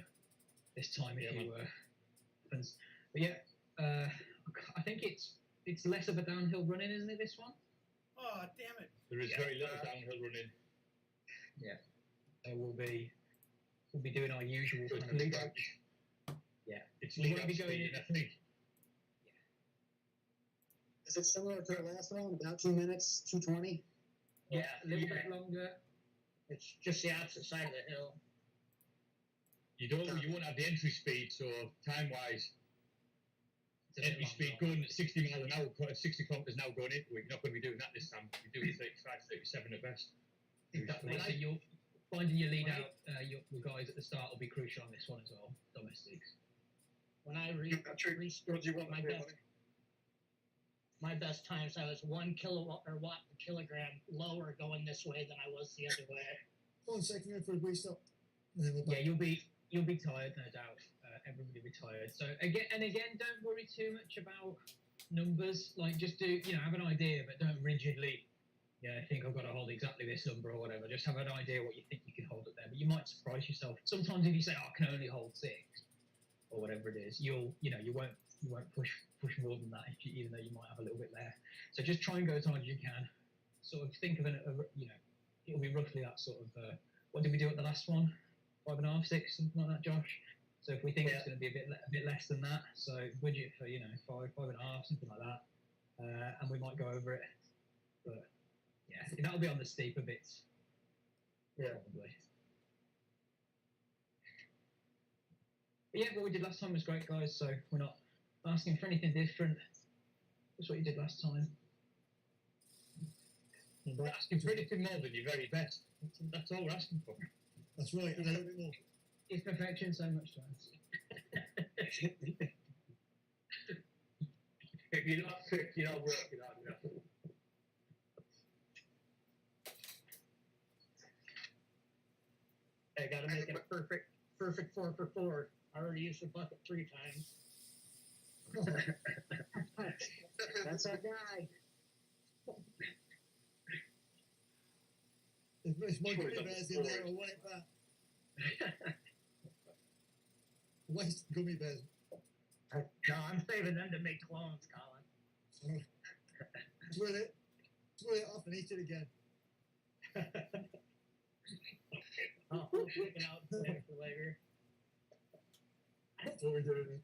S1: this time if you happens. But yeah, I think it's less of a downhill running, isn't it? This one.
S7: Oh, damn it.
S9: There is very little downhill running.
S1: Yeah. So we'll be doing our usual
S9: So
S1: kind
S9: it's
S1: of
S9: lead
S1: approach.
S9: out.
S1: Yeah.
S9: It's
S1: We
S9: lead
S1: won't
S9: out
S1: be going
S9: speed,
S1: in.
S9: I think.
S12: Is it similar to the last one? About 2 minutes, 2:20?
S1: Yeah, a little bit longer.
S2: It's just the opposite side of the hill.
S9: You won't have the entry speed, so time-wise,
S1: It's a bit
S9: entry speed
S1: longer.
S9: going at 60 miles an hour, 60 kilometres now going into it. You're not going to be doing that this time. You're doing 35, 37 at best.
S1: Exactly. So finding your lead out, your guys at the start will be crucial on this one as well. Domestics.
S2: When I
S3: Patrick, what do you want
S2: my
S3: to do?
S2: best, my best times, I was 1 kilowatt or watt per kilogram lower going this way than I was the other way.
S8: 1 second then for a restart. And then we're
S1: Yeah,
S8: back.
S1: you'll be tired, no doubt. Everybody will be tired. So again, don't worry too much about numbers. Like, just do, have an idea, but don't rigidly, think I've got to hold exactly this number or whatever. Just have an idea what you think you can hold up there. But you might surprise yourself. Sometimes if you say, I can only hold 6 or whatever it is, you won't push more than that, even though you might have a little bit there. So just try and go as hard as you can. Sort of think of it'll be roughly that sort of. What did we do at the last one? 5.5, 6, something like that, Josh. So if we think it's going to be a bit less than that, so budget for 5.5, something like that, and we might go over it. But yeah, that'll be on the steeper bits.
S3: Yeah.
S1: Probably. But yeah, what we did last time was great, guys. So we're not asking for anything different. That's what you did last time.
S9: We're asking for anything more than your very best. That's all we're asking for.
S8: That's right, and a little bit more.
S1: Is perfection so much to ask?
S10: If you're not sick, you're not working hard enough.
S2: I gotta make it a perfect 4 for 4. I already used the bucket 3 times. That's our guy.
S8: If my gummy bears in there, I'll want it back. Waste gummy bears.
S2: No, I'm saving them to make clones, Colin.
S8: Swirl it off and eat it again.
S2: I'll pick it out for later.
S8: That's what we're doing.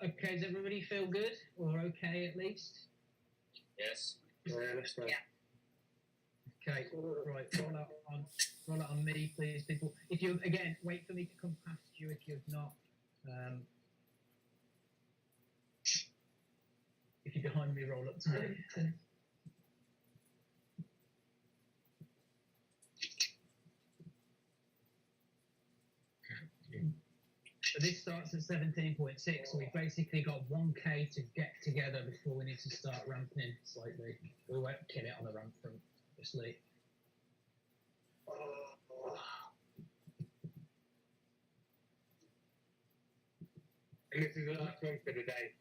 S1: Okay, does everybody feel good or okay at least?
S11: Yes.
S3: Yeah, let's go.
S1: Okay, right, roll out on me, please, people. If you, again, wait for me to come past you if you've not, if you're behind me, roll up to me. So this starts at 17.6, so we've basically got 1k to get together before we need to start ramping slightly. We won't kill it on the ramp front, obviously.
S10: And this is the last one for the day.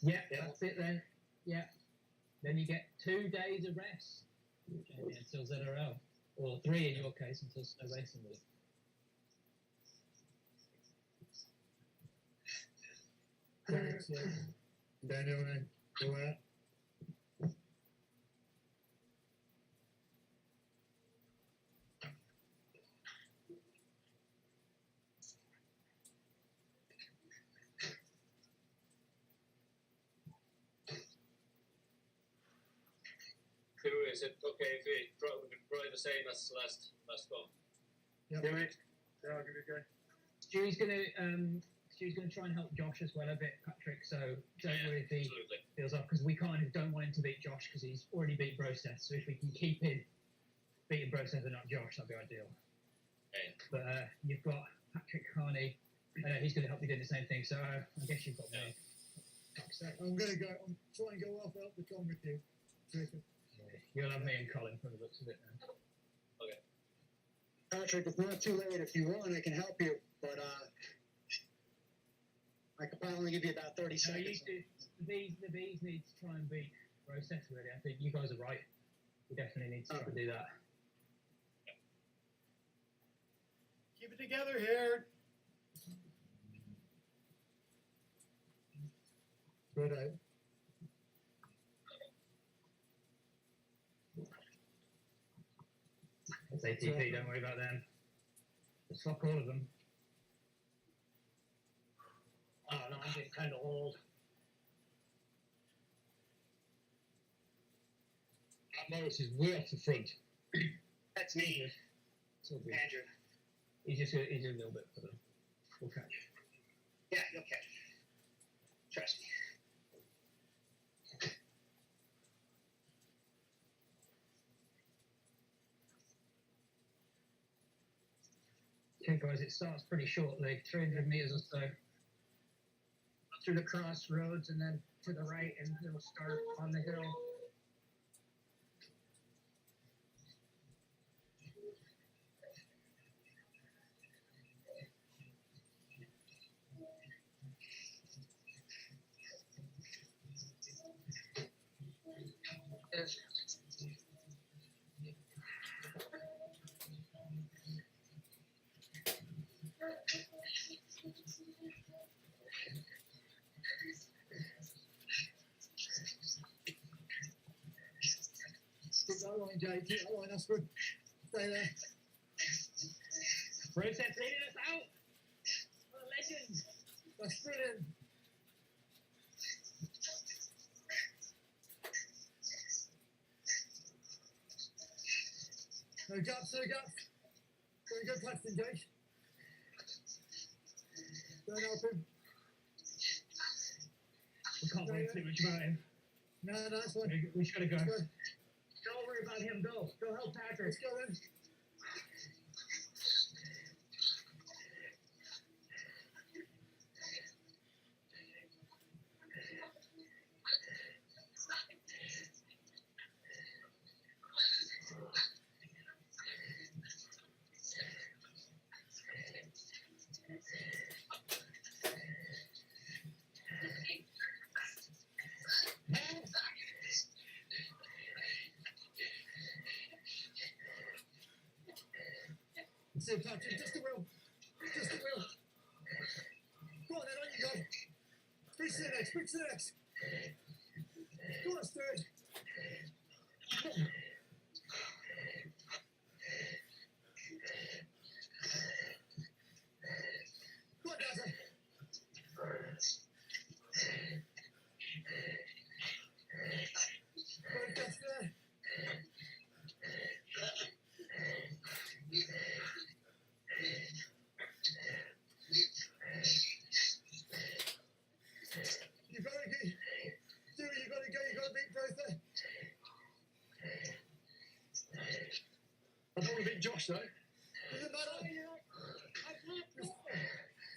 S1: Yeah, that's it then. Yeah. Then you get 2 days of rest until ZRL. Or 3 in your case until Snow Basin Week.
S8: Daniel, then go out.
S11: Who is it? Okay, if we probably the same as last one.
S8: Yep.
S3: Yeah, mate. Yeah, I'll give it a go.
S1: Stewie's gonna try and help Josh as well a bit, Patrick. So don't worry if he
S11: Absolutely.
S1: feels off, because we kind of don't want him to beat Josh because he's already beat Brocess. So if we can keep him beating Brocess and not Josh, that'd be ideal.
S11: Okay.
S1: But you've got Patrick Carney. He's going to help you do the same thing. So I guess you've got me.
S8: So I'm going to go. I'm trying to go off out the con with you. Terrific.
S1: You'll have me and Colin from the looks of it now.
S12: Patrick, it's not too late. If you want, I can help you, but I could probably only give you about 30
S1: No,
S12: seconds.
S1: the bees need to try and beat Process really. I think you guys are right. We definitely need to try and do that.
S7: Keep it together here.
S8: Spread out.
S1: It's ATP, don't worry about them. Just fuck all of them.
S2: Oh no, I'm getting kind of old.
S9: Morris is way off the front.
S5: That's me,
S1: It's all good.
S5: Andrew.
S1: He's just a little bit for them. We'll catch.
S5: Yeah, you'll catch. Trust me.
S1: Okay, guys, it starts pretty shortly, 300 meters or so.
S2: Through the crossroads and then to the right, and it'll start on the hill.
S8: Keep that line, Jay. Keep that line. That's good. Stay there.
S1: Process leading us out. What a legend.
S8: That's brilliant. No gaps, no gaps. Very good passing, Jay. Don't help him.
S1: We can't worry too much about him.
S8: No, that's fine.
S1: We just gotta go.
S8: Let's go.
S2: Don't worry about him. Go help Patrick.
S8: Let's go then. See, Patrick, just the wheel. Just the wheel. Go on then, on you go. Speak to the next, speak to the next. Go on, Stuart. Go on, Dazza. Go on, Dazza there. You gotta go. Do it, you gotta go, you gotta beat Bertha.
S3: I don't want to beat Josh though.
S8: Doesn't matter.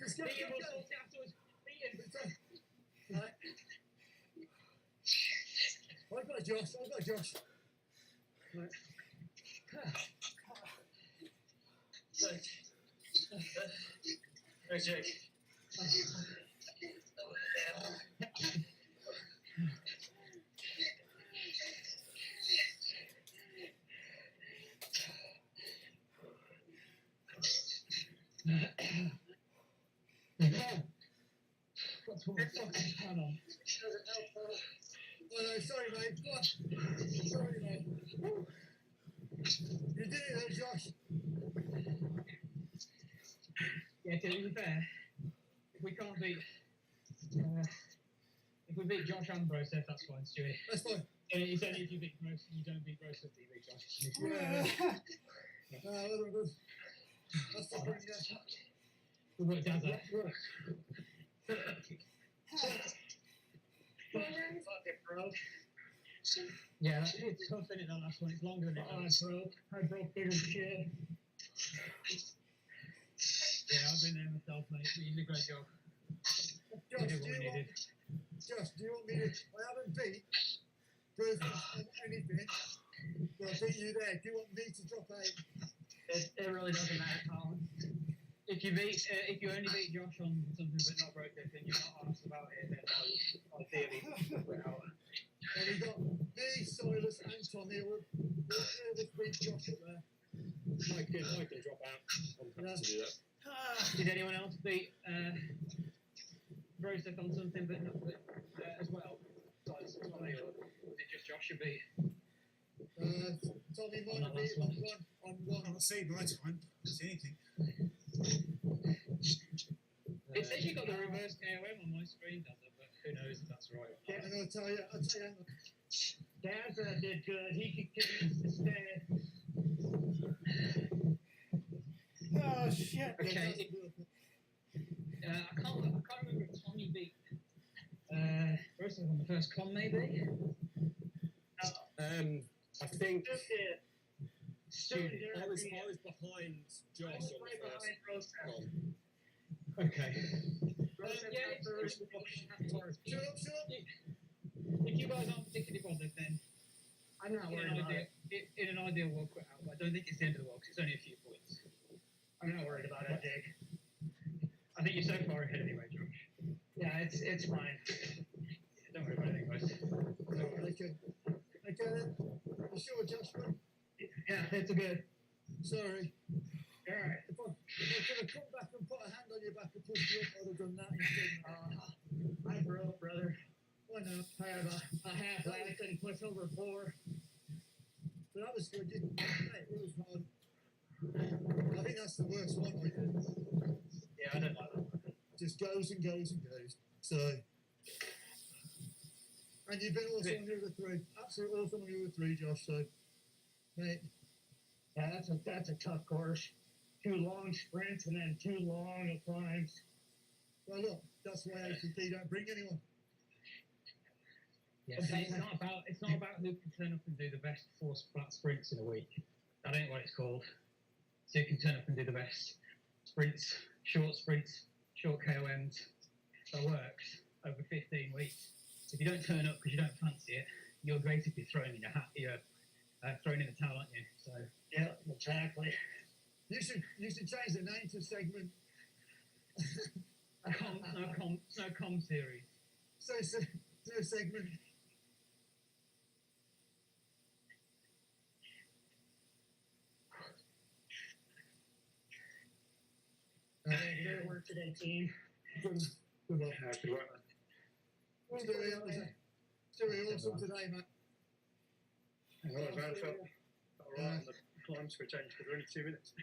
S8: Just go,
S1: Beat him,
S8: go,
S1: we'll
S8: go.
S1: sort it afterwards. Beat him.
S8: Right. I've got Josh, I've got Josh. Right.
S11: Hey, Jake.
S1: Got to put my fucking pan on.
S8: Oh no, sorry mate, go on. Sorry mate. You did it though, Josh.
S1: Yeah, to be fair, if we can't beat, if we beat Josh and Broseph, that's fine, Stewie.
S8: That's fine.
S1: It's only if you beat Broseph, you don't beat Broseph, that you beat Josh.
S8: Yeah. Well, good. That's fine, yeah.
S1: Good work, Dazza.
S2: Fucking broke.
S1: Yeah, it's tough, isn't it, that last one? It's longer than it
S2: Oh,
S1: was.
S2: I broke it as shit.
S1: Yeah, I've been there myself, mate. You did a great job.
S8: Josh,
S1: You did what we needed.
S8: Josh, do you want me to? I haven't beat Bertha on anything, but I beat you there. Do you want me to drop out?
S1: It really doesn't matter, Colin. If you only beat Josh on something but not Broseph, then you're not honest about it, then I'll ideally put it out.
S8: And we got me, Silas, and Tommy. We'll beat Josh up there.
S3: I can drop out. I'm happy to do that.
S1: Did anyone else beat Broseph on something but not as well? Besides Tommy, or was it just Josh you beat?
S8: Tommy might have beat on one.
S7: I'll see by time. Don't see anything.
S1: It says you got the reverse KOM on my screen, does it? But who knows if that's right.
S8: Yeah, and I'll tell you,
S2: Dazza did good. He could get to stay.
S7: Oh shit.
S1: Okay. I can't remember if Tommy beat Broseph on the first con, maybe.
S3: I think
S2: Just did.
S1: student.
S2: Derek
S3: I was
S2: Reed.
S3: behind Josh
S2: I was
S3: on
S2: right
S3: the first
S2: behind Rosef.
S3: one.
S1: Okay.
S2: Rosef
S1: Yeah,
S2: got first.
S8: Shut up.
S1: If you guys aren't particularly bothered, then
S2: I'm not
S1: in
S2: worried
S1: an,
S2: about
S1: ideal,
S2: it.
S1: in an ideal world, quit out. But I don't think it's the end of the world 'cause it's only a few points.
S2: I'm not worried about it, Dig.
S1: I think you're so far ahead anyway, Josh.
S2: Yeah, it's fine.
S1: Don't worry about it, guys.
S8: Okay then. You sure, Joshua?
S1: Yeah, it's a good.
S8: Sorry.
S2: Alright.
S8: If I could have come back and put a hand on your back and pushed you up, I'd have done that instead.
S2: I broke, brother.
S8: Why not?
S2: I have a half leg I couldn't push over 4.
S8: But that was good. Mate, it was hard. I think that's the worst one I did.
S1: Yeah, I don't like that one.
S8: Just goes and goes and goes. So, and you've been awesome on the other 3. Absolutely awesome on the other 3, Josh. So, mate,
S2: Yeah, that's a tough course. 2 long sprints and then 2 long climbs.
S8: well, look, that's why ACT don't bring anyone.
S1: Yeah, see, it's not about who can turn up and do the best 4 flat sprints in a week. That ain't what it's called. So who can turn up and do the best sprints, short KOMs. That works over 15 weeks. If you don't turn up because you don't fancy it, you're basically throwing in your hat. You're throwing in the towel, aren't you? So
S2: Yeah, exactly.
S8: You should change the name to segment.
S1: no com series.
S8: So segment.
S2: Good work today, team.
S8: Good luck.
S3: Good work, man.
S8: Stewie, awesome today, mate.
S3: Well, I felt alright on the climbs for a change because we're only 2 minutes.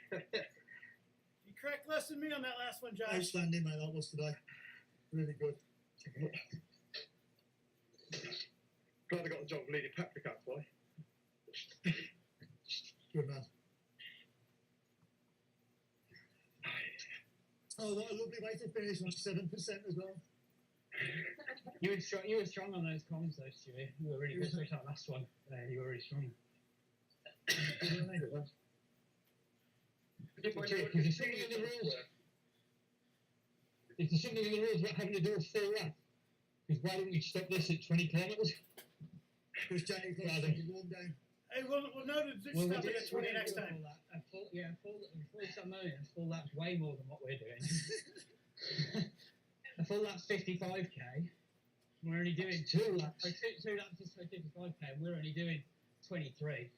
S7: You cracked less than me on that last one, Josh.
S8: Outstanding, mate, that was today. Really good.
S3: Glad I got the job of leading Patrick up, boy.
S8: Good man. Oh, what a lovely way to finish on 7% as well.
S1: You were strong on those comms, though, Stewie. You were really good, especially that last one. You were really strong.
S9: Is there something in the rules? Is there something in the rules about having to do a full lap? Because why don't we stop this at 20 kilometres?
S8: Because Jamie got to warm down.
S7: Hey, we'll note it.
S1: Well,
S7: Stop it at 20 next time.
S1: Full lap's way more than what we're doing. A full lap's 55k. We're only doing 2 laps. So two laps is 55k, and we're only doing 23.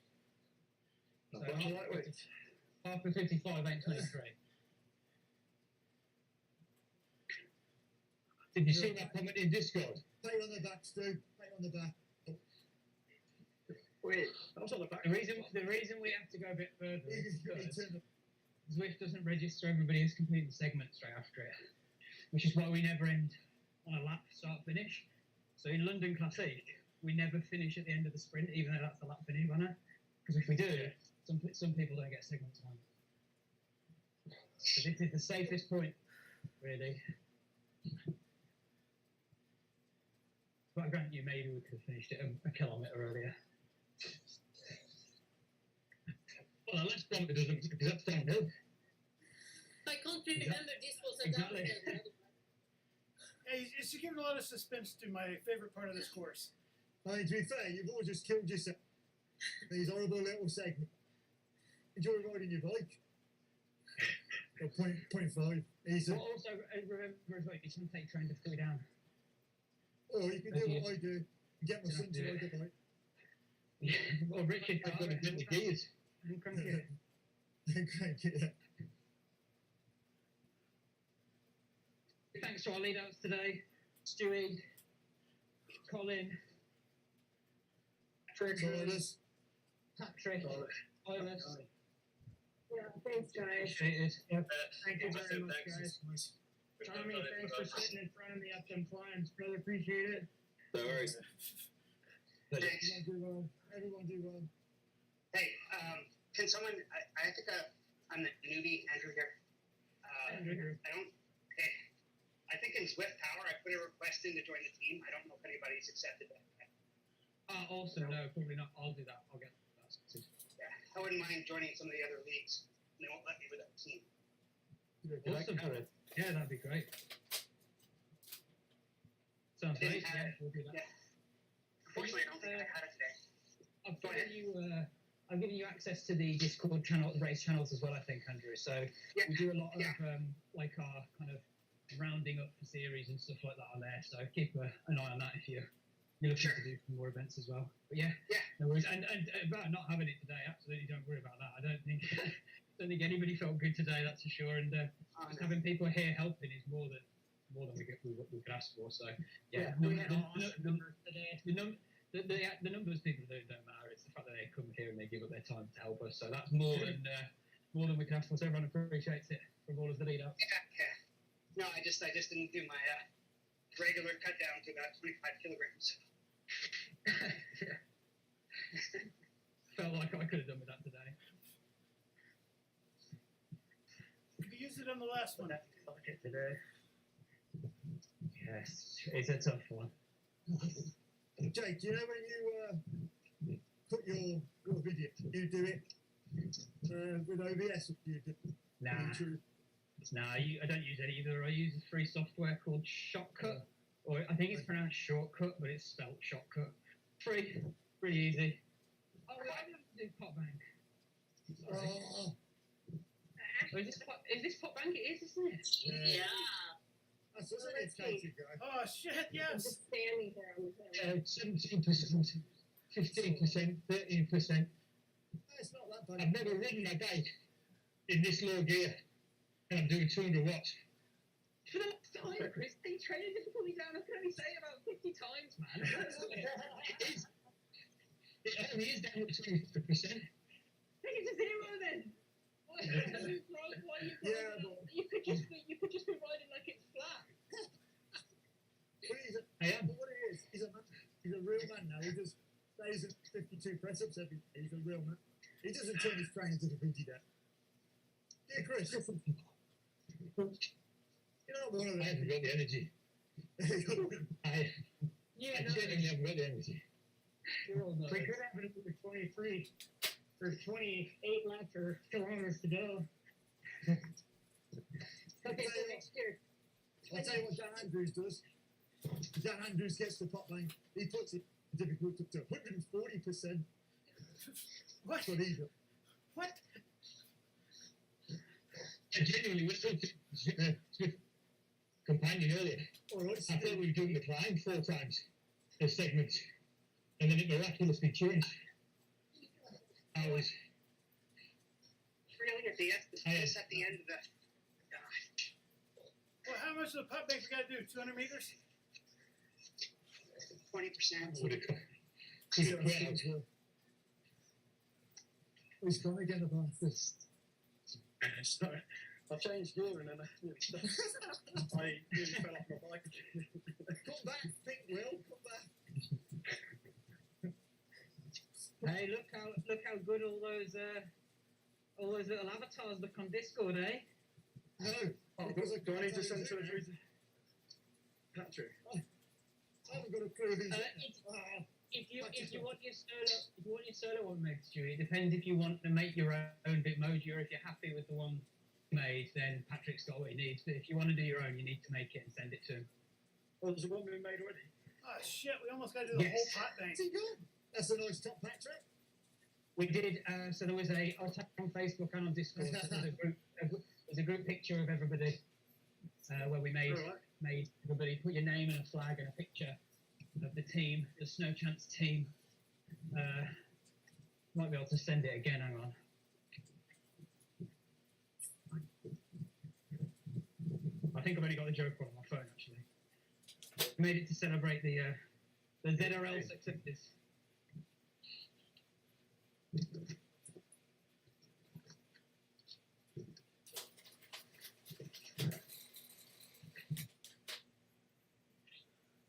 S1: So half of 55 ain't 23.
S9: Did you see that comment in Discord?
S8: Pat on the back, Stu. Pat on the back.
S3: Wait, that was on the back.
S1: The reason we have to go a bit further is
S8: You
S1: because
S8: turn the
S1: Zwift doesn't register everybody who's completing the segment straight after it, which is why we never end on a lap start finish. So in London Classic, we never finish at the end of the sprint, even though that's the lap finish runner. Because if we do, some people don't get segment time. So this is the safest point, really. But I grant you, maybe we could have finished it a kilometre earlier.
S9: Well, the last kilometre doesn't, because that's downhill.
S6: I can't remember this was a
S1: Exactly.
S6: downhill.
S7: Hey, it's giving a lot of suspense to my favorite part of this course.
S8: I mean, to be fair, you've all just killed yourself. These horrible little segments. Enjoy riding your bike. Or 0.5. Easy.
S1: But also, remember as well, you shouldn't take trying to cool down.
S8: Or you can do what I do. Get my son to ride the bike.
S1: Or Richard
S9: I've got
S1: Carter.
S9: to get the gears.
S1: And crank it.
S8: Crank it, yeah.
S1: Thanks to our lead outs today, Stewie, Colin,
S8: Silas.
S1: Patrick, Iris.
S4: Yeah, thanks, guys.
S1: Appreciate it.
S2: Yep. Thank you very much,
S11: thanks.
S2: guys. Tommy, thanks for sitting in front of me up them climbs. Brother, appreciate it.
S11: No worries.
S5: Thanks.
S8: Everyone do well. Everyone do well.
S5: Hey, can someone? I think I'm the newbie, Andrew here.
S2: Andrew.
S5: I think in Zwift Power, I put a request in to join the team. I don't know if anybody's accepted that.
S1: Also, no, probably not. I'll do that. I'll get that sorted.
S5: Yeah. I wouldn't mind joining some of the other leagues. They won't let me with that team.
S1: Awesome. Yeah, that'd be great. Sounds
S5: Didn't
S1: great.
S5: have
S1: Yeah,
S5: it.
S1: we'll do that.
S5: Yeah. Unfortunately, I don't think I had it today.
S1: I've given you access to the Discord channel, the race channels as well, I think, Andrew. So
S5: Yeah.
S1: we do a lot of like our kind of rounding up for series and stuff like that on there. So keep an eye on that if you're looking to do some more events as well. But yeah, no worries. And about not having it today, absolutely don't worry about that. I don't think anybody felt good today, that's for sure. And just having people here helping is more than we could ask for. So yeah,
S2: we had awesome numbers today.
S1: the numbers people don't matter. It's the fact that they come here and they give up their time to help us. So that's more than we can ask for. So everyone appreciates it from all of the lead up.
S5: Yeah. No, I just didn't do my regular cut down to about 25 kilograms.
S1: Felt like I could have done with that today.
S7: You used it on the last one.
S1: Today. Yes, it's a tough one.
S8: Jake, you know when you put your video, you do it with OBS? Or you do
S1: Nah, I don't use any either. I use a free software called Shotcut, or I think it's pronounced Shortcut, but it's spelled Shotcut. Free, pretty easy. Oh, wait, I didn't do Potbank.
S8: Oh,
S1: Oh, is this Potbank? It is, isn't it?
S6: Yeah.
S8: that's a dedicated guy.
S7: Oh shit!
S6: I'm
S7: Yes.
S6: just standing there on the phone.
S9: 17%, 15%, 13%.
S8: It's not that bad.
S9: I've never ridden a bike in this low gear, and I'm doing 200 watts.
S1: For the last time, Chris, they traded difficulty down. I can only say about 50 times, man.
S9: It only is down to 20%.
S1: Take it to zero then. Why
S8: Yeah,
S1: you could just be riding like it's flat.
S8: But
S9: I am.
S8: what it is, he's a real man now. He just stays at 52 press ups every day. He's a real man. He doesn't turn his training to the booty down. Yeah, Chris. You're not one of
S9: I haven't got the energy.
S8: them.
S9: I genuinely haven't got the energy.
S2: We could have it with 23. There's 28 laps or kilometers to go. Okay, so next year.
S8: I'll tell you what Dan Andrews does. Dan Andrews gets the pot line. He puts it difficult up to 140%.
S7: What?
S8: That's what he does.
S7: What?
S9: I genuinely was talking to Smith companion earlier.
S8: All right,
S9: I thought we were doing the climb 4 times a segment, and then it miraculously changed. I was
S5: Really, at the end, just at the end of the.
S7: Well, how much of the pop bank we gotta do? 200 meters?
S5: 20%.
S9: would have
S8: He's
S9: quit out.
S8: He's gone again about this.
S3: Sorry. I changed gear and then I nearly fell off my bike.
S8: Come back, think Will, come back.
S1: Hey, look how good all those little avatars look on Discord, eh?
S8: No.
S3: Oh, do I need to send surgery to Patrick?
S8: I haven't got a clue who's
S1: If you want your solo one made, Stewie, it depends if you want to make your own Bitmoji or if you're happy with the one made, then Patrick's got what he needs. But if you want to do your own, you need to make it and send it to him.
S3: Oh, there's a one being made already.
S7: Oh shit! We almost gotta do the whole pot bank.
S8: That's a nice top, Patrick.
S1: We did. So there was I'll tag on Facebook and on Discord. So there's a group picture of everybody where we made everybody put your name and a flag and a picture of the team, the Snow Chance team. Might be able to send it again. Hang on. I think I've only got the joke on my phone actually. Made it to celebrate the ZRL successes.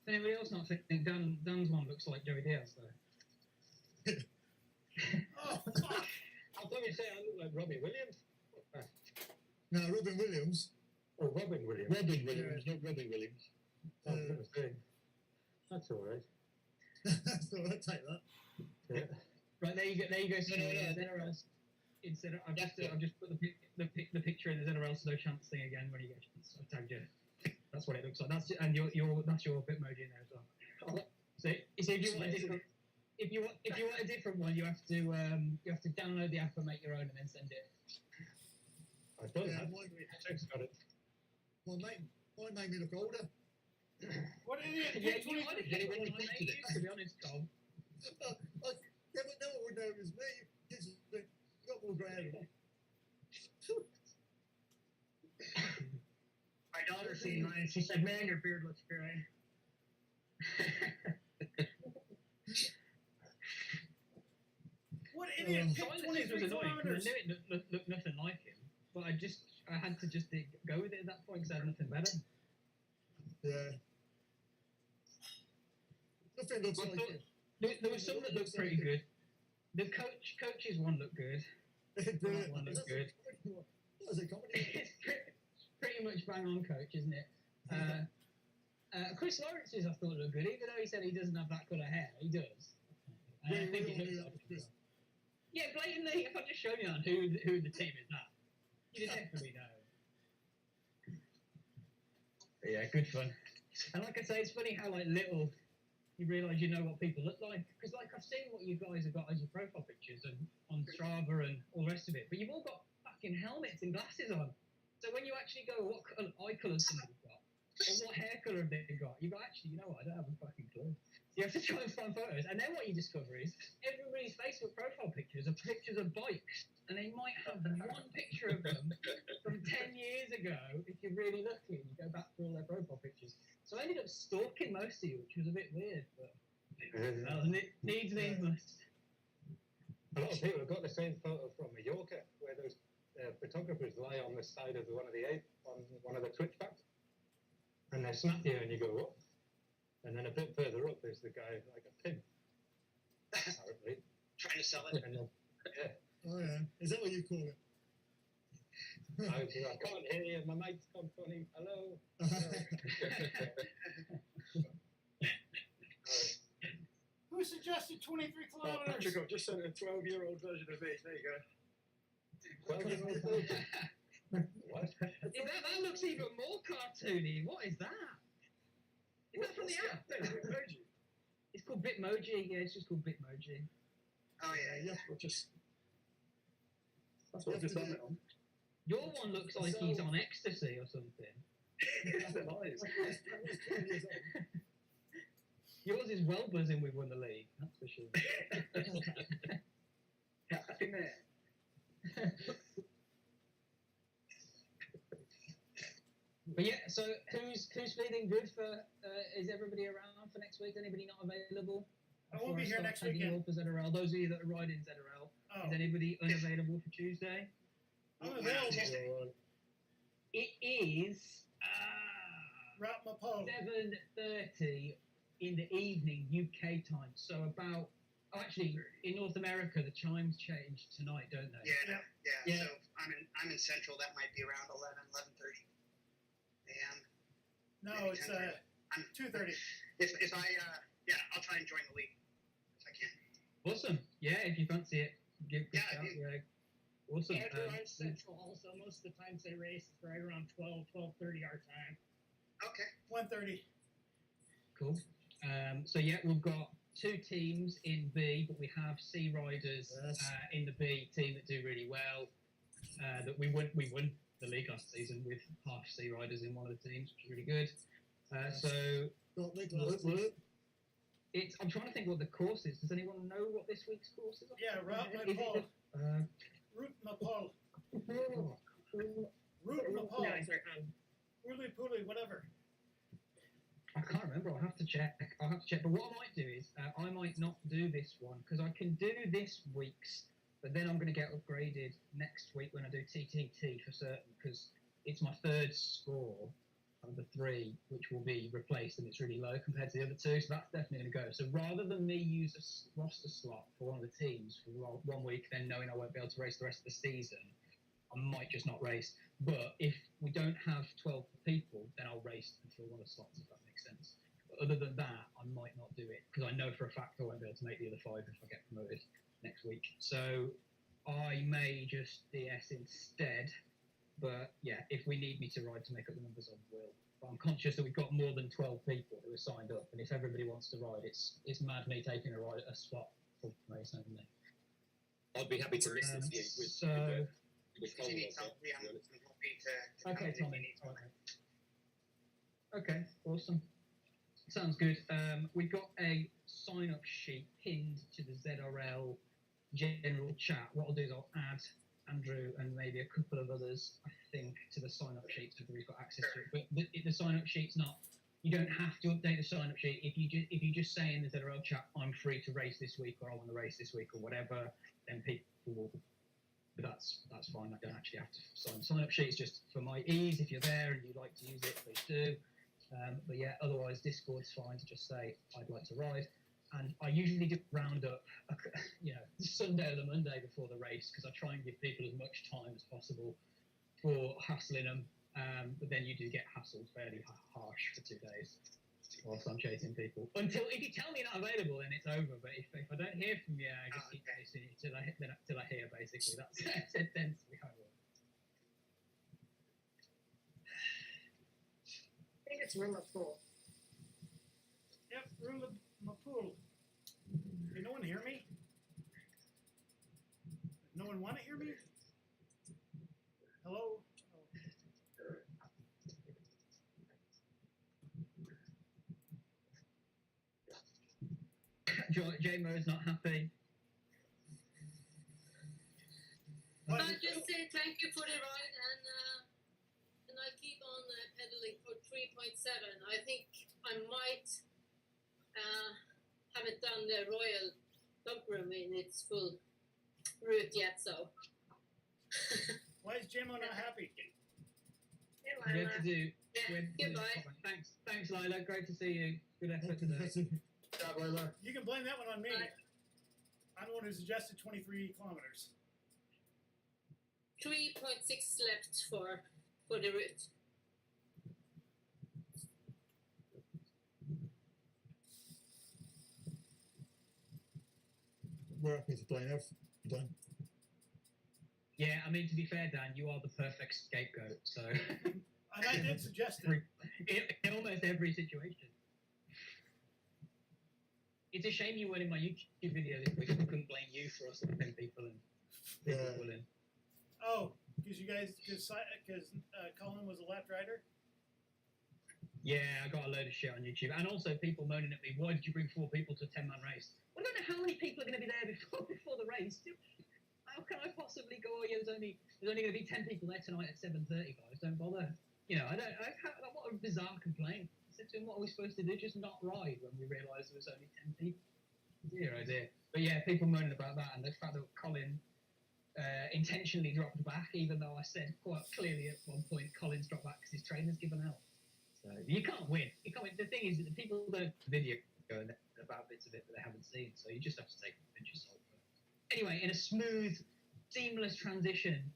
S1: Does anybody else not think Dan's one looks like Joey Diaz though?
S7: Oh fuck!
S9: I thought you say I look like Robbie Williams.
S8: No, Robin Williams.
S9: Oh, Robin Williams. Robin Williams, not Robbie Williams. I was going to say. That's all right.
S8: So I'll take that.
S9: Yeah.
S1: Right, there you go. So,
S13: instead of I've just put the picture in the ZRL no chance thing again when you get a chance. I tagged you. That's what it looks like. That's and your that's your Bitmoji in there as well. So if you want a different if you want a different one, you have to download the app and make your own and then send it.
S9: I've done
S8: Yeah,
S9: that.
S8: mine,
S9: Got it.
S8: mine made me look older.
S7: What idiot?
S13: Yeah,
S7: picked
S13: you
S7: 20
S13: might have been when you made it, to be honest, Tom.
S8: I no one would know it was me. Kids got more grey hair.
S2: My daughter seen mine. She said, "Man, your beard looks great."
S7: What idiot picked
S13: Silences
S7: 23
S13: was annoying because
S7: kilometers?
S13: I knew it looked nothing like him, but I had to just go with it at that point because I had nothing better.
S8: Yeah. Nothing looks
S13: Well,
S8: like it.
S13: There was some that looked pretty good. The coach's one looked good. That one looked good.
S8: What is it, comedy?
S13: It's pretty much bang on coach, isn't it? Chris Lawrence's I thought looked good, even though he said he doesn't have that colour hair. He does. And I think it looks like it. Yeah, blatantly, if I just show you on who the team is now, you definitely know. But yeah, good fun. And like I say, it's funny how like little you realise you know what people look like. Because like I've seen what you guys have got as your profile pictures and on Strava and all the rest of it, but you've all got fucking helmets and glasses on. So when you actually go, what eye colour somebody's got, or what hair colour have they got, you go, actually, you know what, I don't have a fucking clue. You have to try and find photos, and then what you discover is everybody's Facebook profile pictures are pictures of bikes, and they might have one picture of them from 10 years ago, if you're really lucky, and you go back through all their profile pictures. So I ended up stalking most of you, which was a bit weird, but needs must.
S10: A lot of people have got the same photo from Mallorca, where those photographers lie on the side of one of the Twitch backs, and they snap you, and you go, what? And then a bit further up, there's the guy like a pin, apparently.
S5: Trying to sell it.
S10: And then, yeah.
S8: Oh yeah. Is that what you call it?
S10: I can't hear you. My mic's gone funny. Hello.
S7: Who suggested 23
S3: Oh,
S7: kilometers?
S3: Patrick, I've just sent a 12-year-old version of it. There you go.
S10: 12-year-old version. What?
S13: That looks even more cartoony. What is that? Is that from the app? It's called Bitmoji. Yeah, it's just called Bitmoji.
S5: Oh yeah,
S8: Yeah.
S3: We'll just. That's what I've just done it on.
S13: Your one looks like he's on ecstasy or something.
S3: They're lies.
S13: Yours is well buzzing we've won the league, that's for sure.
S3: Happy man.
S13: But yeah, so who's feeling good for? Is everybody around for next week? Anybody not available?
S7: I won't be here next weekend.
S13: For ZRL. Those of you that are riding ZRL,
S7: Oh,
S13: is anybody unavailable for Tuesday?
S7: I'm available.
S13: It is
S7: Route my pole.
S13: 7:30 in the evening UK time. So about actually in North America the chimes change tonight, don't they?
S5: Yeah. So I'm in Central. That might be around 11:30 a.m.
S7: No,
S5: maybe
S7: it's
S5: 10:30.
S7: 2:30.
S5: If I I'll try and join the league if I can.
S13: Awesome. Yeah, if you fancy it, give a
S5: Yeah,
S13: shout.
S5: I do.
S13: Yeah. Awesome.
S2: Andrew, I'm Central also. Most of the times they race right around 12:30 our time.
S5: Okay.
S7: 1:30.
S13: Cool. So yeah, we've got two teams in B, but we have C riders in the B team that do really well. That we won the league last season with half C riders in one of the teams, which is really good. So I'm trying to think what the course is. Does anyone know what this week's course is?
S7: Yeah, Route my
S13: Is it
S7: pole.
S13: the-
S7: Route my pole. Route my pole. Rooley Pooley, whatever.
S13: I can't remember. I'll have to check. But what I might do is I might not do this one because I can do this week's, but then I'm going to get upgraded next week when I do TTT for certain because it's my third score of the 3, which will be replaced, and it's really low compared to the other 2. So that's definitely going to go. So rather than me use a roster slot for one of the teams for 1 week, then knowing I won't be able to race the rest of the season, I might just not race. But if we don't have 12 people, then I'll race until one of the slots, if that makes sense. But other than that, I might not do it because I know for a fact I won't be able to make the other 5 if I get promoted next week. So I may just DS instead. But yeah, if we need me to ride to make up the numbers, I will. But I'm conscious that we've got more than 12 people who are signed up, and if everybody wants to ride, it's mad me taking a ride a spot for race only.
S11: I'd be happy to listen to you with
S13: So
S5: If you need help, I'm happy to
S13: okay,
S5: come if you
S13: Tommy.
S5: need help.
S13: Okay, awesome. Sounds good. We've got a sign-up sheet pinned to the ZRL general chat. What I'll do is I'll add Andrew and maybe a couple of others, I think, to the sign-up sheet so everybody's got access to it. But the sign-up sheet's not. You don't have to update the sign-up sheet. If you just say in the ZRL chat, I'm free to race this week, or I want to race this week, or whatever, then people will. But that's fine. I don't actually have to sign. Sign-up sheet's just for my ease. If you're there and you'd like to use it, please do. But yeah, otherwise Discord's fine to just say I'd like to ride. And I usually do round up, the Sunday or the Monday before the race, because I try and give people as much time as possible for hassling them. But then you do get hassled fairly harsh for 2 days whilst I'm chasing people. Until if you tell me you're not available, then it's over. But if I don't hear from you, I just keep chasing you till I hear. Basically, that tends to be how it works.
S4: I think it's room of pool.
S7: Yep, room of my pool. Can no one hear me? No one want to hear me? Hello?
S13: J-Mo's not happy.
S6: I'll just say thank you for the ride, and I keep on pedaling for 3.7. I think I might haven't done the Royal Dump Room in its full route yet, so.
S7: Why is JMO not happy?
S6: Hey,
S13: We
S6: Lila.
S13: have to do.
S6: Yeah, goodbye.
S13: Thanks, Lila. Great to see you. Good effort today.
S7: You can blame that one on me. I'm the one who suggested 23 kilometers.
S6: 3.6 left for the route.
S8: We're happy to blame Dan.
S13: Yeah, I mean, to be fair, Dan, you are the perfect scapegoat. So.
S7: And I did suggest it.
S13: in almost every situation. It's a shame you weren't in my YouTube video this week. I couldn't blame you for us 10 people and people in.
S7: Oh, because Colin was a left rider?
S13: Yeah, I got a load of shit on YouTube. And also people moaning at me, why did you bring 4 people to a 10-man race? Well, I don't know how many people are going to be there before the race. How can I possibly go, oh, yeah, there's only going to be 10 people there tonight at 7:30, guys. Don't bother. You know, what a bizarre complaint. I said to him, what are we supposed to do? Just not ride when we realised there was only 10 people. Dear, oh dear. But yeah, people moaning about that and the fact that Colin intentionally dropped back, even though I said quite clearly at one point Colin's dropped back because his trainer's given out. So you can't win. You can't win. The thing is that the people don't video going about bits of it that they haven't seen, so you just have to take a pinch of salt. Anyway, in a smooth, seamless transition,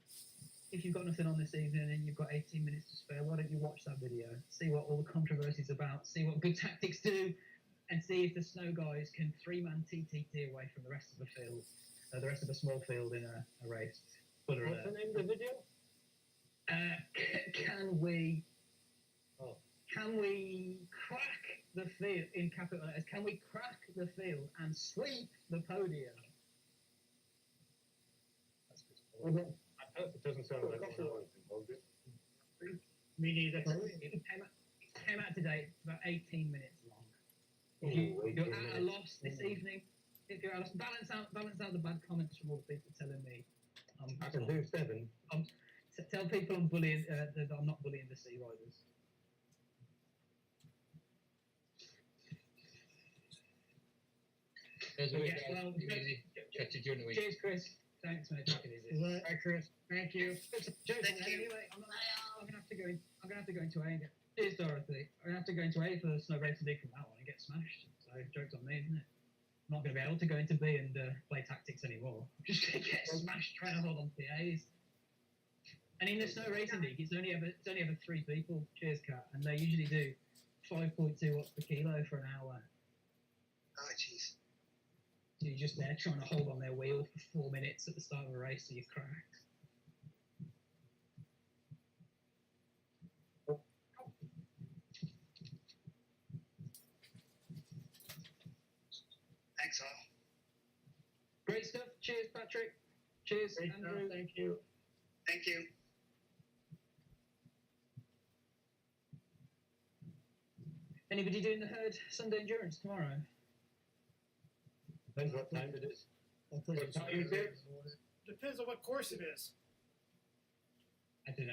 S13: if you've got nothing on this evening and you've got 18 minutes to spare, why don't you watch that video, see what all the controversy is about, see what good tactics do, and see if the snow guys can 3-man TTT away from the rest of the field, the rest of the small field in a race.
S10: What's the name of the video?
S13: Can we crack the field, in capital letters, can we crack the field and sweep the podium?
S10: It doesn't sound like it.
S2: Me neither.
S13: It came out today. It's about 18 minutes long. If you're at a loss this evening, if you're at a loss, balance out the bad comments from all the people telling me.
S10: I can do 7.
S13: Tell people I'm bullying. That I'm not bullying the Sea Riders. Cheers, Chris. Thanks, mate. Take it easy.
S2: Bye, Chris. Thank you.
S13: Anyway, I'm gonna have to go into A. Cheers, Dorothy. I'm gonna have to go into A for the Snow Racing League from now on and get smashed. So joke's on me, isn't it? I'm not gonna be able to go into B and play tactics anymore. I'm just gonna get smashed trying to hold on PAs. And in the Snow Racing League, it's only ever 3 people. Cheers, Kat. And they usually do 5.2 watts per kilo for an hour.
S5: Oh, jeez.
S13: So you're just there trying to hold on their wheel for 4 minutes at the start of a race, so you crack.
S5: Thanks, all.
S13: Great stuff. Cheers, Patrick. Cheers,
S2: Great
S13: Andrew.
S2: stuff, thank you.
S5: Thank you.
S13: Anybody doing the herd Sunday endurance tomorrow?
S10: Depends what time it is.
S8: I'll put
S10: What time is it?
S7: Depends on what course it is.
S13: I don't know.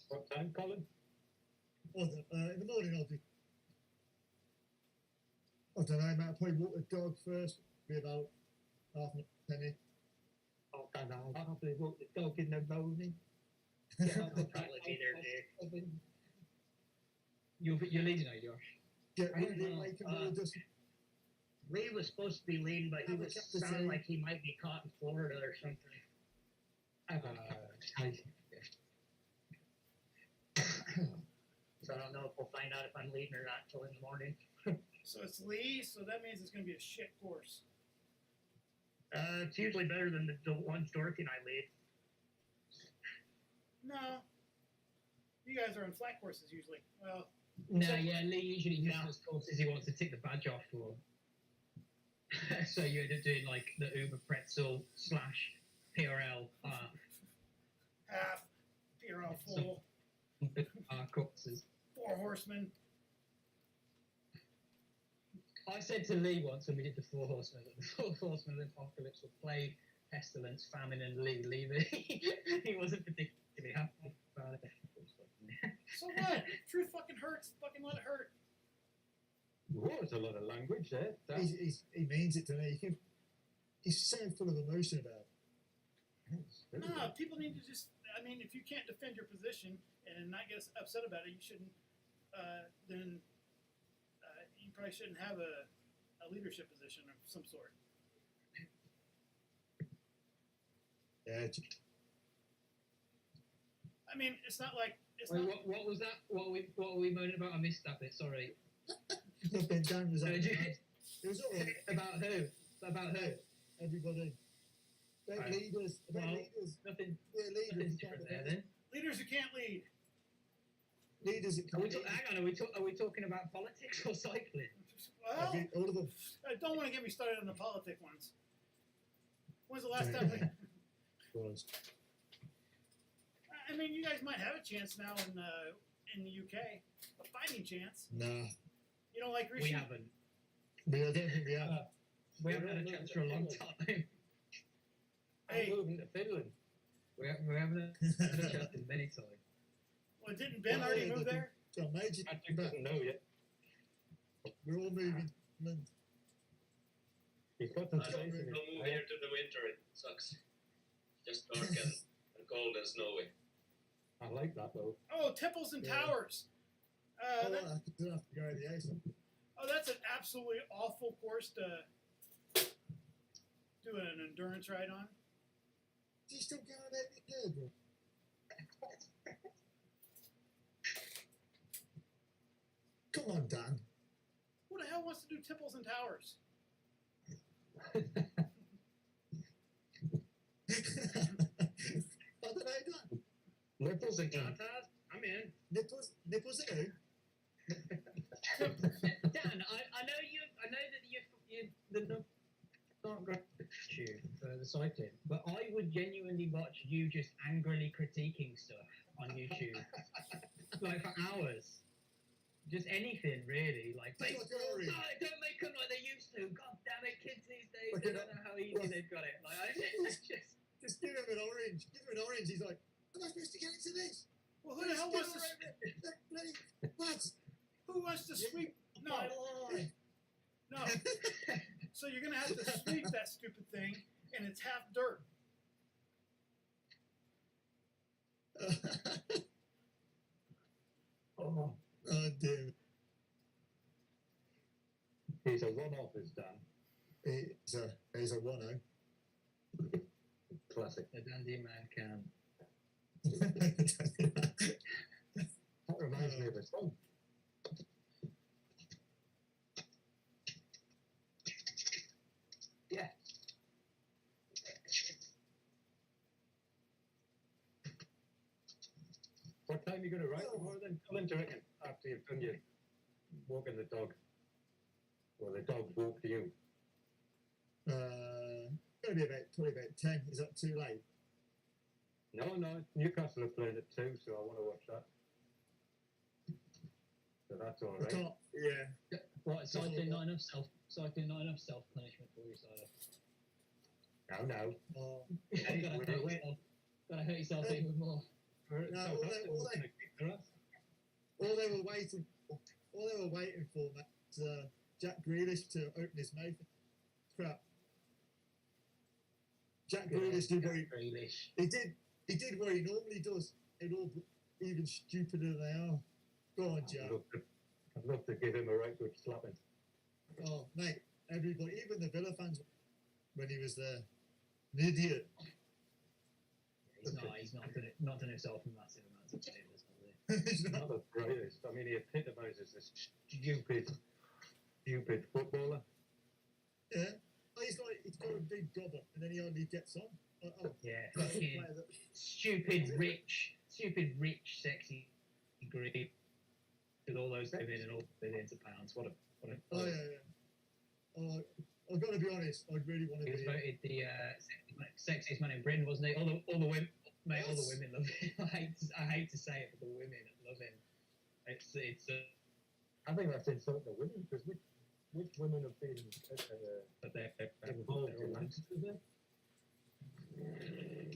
S10: What time, Colin?
S8: In the morning I'll do. I don't know, mate. I'll probably walk the dog first. Be about half an penny.
S13: Oh, I don't know. I'll probably walk the dog in the morning.
S2: I'll probably be there, Dave.
S13: You're leading, are you, Josh?
S8: Get
S2: I
S8: ready,
S2: don't know,
S8: make a little just.
S2: Lee was supposed to be leading, but he was sounding like he might be caught in Florida or something. So I don't know if we'll find out if I'm leading or not till in the morning.
S7: So it's Lee, so that means it's going to be a shit course.
S2: It's usually better than the ones Dorothy and I lead.
S7: No. You guys are on flat courses usually. Well,
S13: No, yeah, Lee usually just does courses he wants to tick the badge off for. So you end up doing like the Uber Pretzel / PRL
S7: half, PRL full,
S13: courses.
S7: 4 horsemen.
S13: I said to Lee once when we did the 4 Horsemen that the 4 Horsemen of the Apocalypse would play Pestilence, Famine, and Lee. He wasn't particularly happy about it.
S7: So what? Truth fucking hurts. Fucking let it hurt.
S10: Whoa, there's a lot of language there.
S8: He means it to me. He's so full of emotion about it.
S7: No, people need to just. I mean, if you can't defend your position and not get upset about it, you shouldn't. Then you probably shouldn't have a leadership position of some sort.
S8: Yeah.
S7: I mean, it's not like it's
S13: Wait,
S7: not.
S13: what was that? What were we moaning about? I missed that bit. Sorry.
S8: Nothing. Dan was
S13: No,
S8: on
S13: did you-
S8: it. It was all right.
S13: About who? About who?
S8: Everybody. About
S13: Right.
S8: leaders. About
S13: Well,
S8: leaders.
S13: Nothing.
S8: Yeah, leaders.
S13: Nothing's different there then.
S7: Leaders who can't lead.
S8: Leaders that
S13: Are we
S8: can't.
S13: hang on. Are we talking about politics or cycling?
S7: Well,
S8: All of them.
S7: don't want to get me started on the politic ones. When's the last time we?
S8: Was.
S7: I mean, you guys might have a chance now in the UK, a fighting chance.
S8: Nah.
S7: You don't like Rishi?
S13: We haven't.
S8: I don't think we have.
S13: We haven't had a chance for a long time.
S7: Hey.
S10: I'm moving to Finland.
S13: We haven't had a chance in many times.
S7: Well, didn't Ben already move there?
S8: So Major,
S10: Patrick doesn't know yet.
S8: we're all moving. And
S10: He's got some
S11: I
S10: space
S11: don't
S10: in his
S11: move here to the winter. It sucks. Just dark and cold and snowy.
S10: I like that though.
S7: Oh, Temples and
S8: Yeah.
S7: Towers.
S8: I
S7: That,
S8: have to go to the ace.
S7: oh, that's an absolutely awful course to do an endurance ride on.
S8: Is he still going every day, bro? Come on, Dan.
S7: Who the hell wants to do Temples and Towers?
S8: I don't know, Dan.
S10: Nipples and tatas? I'm in.
S8: Nipples in who?
S13: Dan, I know that you the not gratitude for the cycling, but I would genuinely watch you just angrily critiquing stuff on YouTube, like for hours. Just anything really, like
S8: That's
S13: baseball,
S8: like Rory.
S13: don't make them like they used to. God damn it, kids these days,
S8: Like
S13: they
S8: an-
S13: don't know how easy they've got it. Like I just
S8: Just give him an orange. Give him an orange. He's like, am I supposed to get into this?
S7: Well, who the hell wants to?
S8: What?
S7: Who wants to sweep? No, no. So you're gonna have to sweep that stupid thing, and it's half dirt.
S10: Oh,
S8: Dear.
S10: he's a one-off, is Dan.
S8: He's a 1-0.
S10: Classic.
S13: a dandy man can.
S10: That reminds me of a song. What time are you going to write tomorrow then? Colin, do you reckon? After you've done your walking the dog. Or the dog walked you.
S8: Gonna be probably about 10. Is that too late?
S10: No, Newcastle are playing at 2, so I want to watch that. So that's all
S8: I
S10: right.
S8: can't. Yeah.
S13: What? Cycling not enough self punishment for you, Silas.
S10: No.
S8: Oh,
S13: You gotta hurt yourself even more.
S8: no, all they were waiting for, Matt, was Jack Grealish to open his mouth. Crap. Jack Grealish did what he did what he normally does. It all even stupider than they are. Go on, Jack.
S10: I'd love to give him a right good slapping.
S8: Oh, mate, everybody, even the Villa fans, when he was there, an idiot.
S13: He's not done himself in massive amounts of favours, has he?
S8: He's
S10: Not the greatest. I mean, he epitomises this stupid footballer.
S8: Yeah. He's got a big gobber, and then he only gets on.
S13: Yeah, fucking stupid, rich, sexy Greek with all those women and all billions of pounds. What a.
S8: Oh yeah. Oh, I've got to be honest. I really want to
S13: He was
S8: be.
S13: voted the sexiest man in Britain, wasn't he? All the women, mate, all the women love him. I hate to say it, but the women love him. It's.
S10: I think that's insulting the women, because which women have been
S13: But they're
S10: involved in that?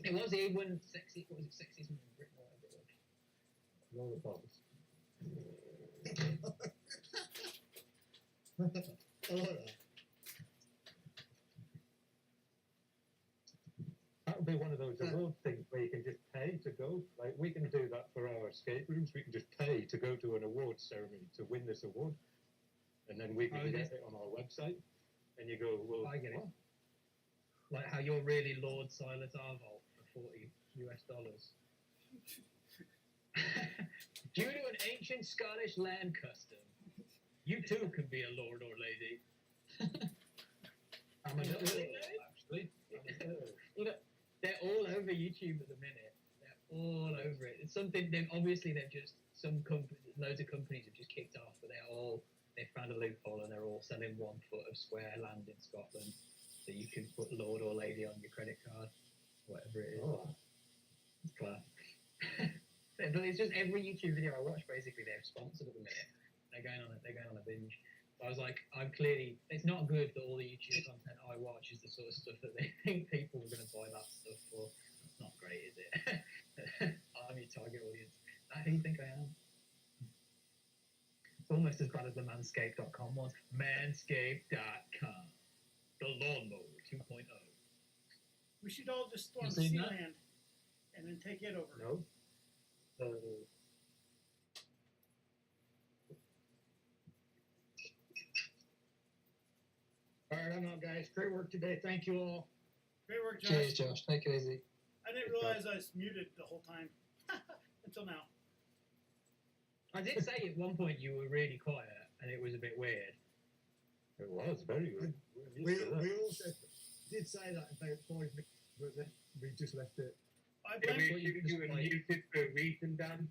S13: It was he won sexy. What was it? Sexiest man in Britain, or whatever it was.
S10: No, the bobs.
S8: I like that.
S10: That would be one of those award things where you can just pay to go. Like, we can do that for our escape rooms. We can just pay to go to an awards ceremony to win this award. And then we can get it on our website. And you go, well,
S13: I get it.
S10: what?
S13: Like how you're really Lord Silas Arvold for $40 US. Due to an ancient Scottish land custom, you too can be a lord or lady.
S10: I'm an
S13: Really?
S10: actually.
S13: You know, they're all over YouTube at the minute. They're all over it. It's something. Obviously they've just loads of companies have just kicked off, but they've found a loophole and they're all selling 1 foot of square land in Scotland, so you can put lord or lady on your credit card, whatever it is.
S10: Oh.
S13: It's class. But it's just every YouTube video I watch, basically they're sponsored at the minute. They're going on a binge. So I was like, it's not good that all the YouTube content I watch is the sort of stuff that they think people are going to buy that stuff for. It's not great, is it? I'm your target audience. Is that who you think I am? It's almost as bad as the manscaped.com was. Manscaped.com. The lawnmower 2.0.
S7: We should all just storm
S13: You seen that?
S7: Sealand and then take it over.
S10: No.
S2: All right, I'm out, guys. Great work today. Thank you all.
S7: Great work, Josh.
S13: Cheers, Josh. Take it easy.
S7: I didn't realize I was muted the whole time until now.
S13: I did say at one point you were really quiet and it was a bit weird.
S10: It was very good.
S8: We also did say that about 5 minutes, but then we just left it.
S7: I
S10: Yeah,
S7: blamed,
S10: you were muted for a reason, Dan.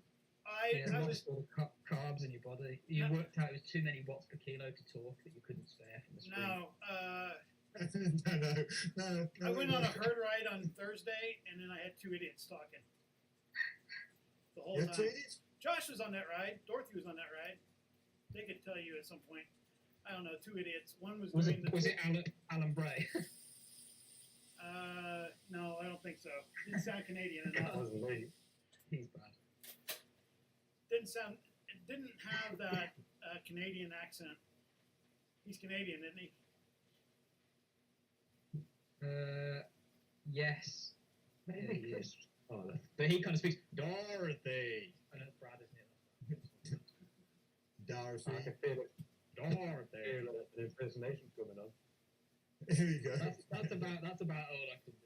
S13: You
S7: I was
S13: lost all the carbs in your body. You
S7: No.
S13: worked out it was too many watts per kilo to talk that you couldn't spare from the screen.
S7: no.
S8: No.
S7: I went on a herd ride on Thursday, and then I had 2 idiots talking the whole
S8: You're
S7: time.
S8: 2 idiots?
S7: Josh was on that ride. Dorothy was on that ride. They could tell you at some point. I don't know, 2 idiots. One was doing the.
S13: Was it Alan Bray?
S7: No, I don't think so. Didn't sound Canadian
S10: That
S7: enough.
S10: wasn't me.
S13: He's bad.
S7: Didn't sound. It didn't have that Canadian accent. He's Canadian, isn't he?
S13: Yes. Yeah, he is. But he kind of speaks Dorothy. I know it's Brad, isn't it?
S8: Dorothy.
S10: I can feel it.
S13: Dorothy.
S10: Feel an impersonation coming on.
S8: Here we go.
S13: That's about all I can do.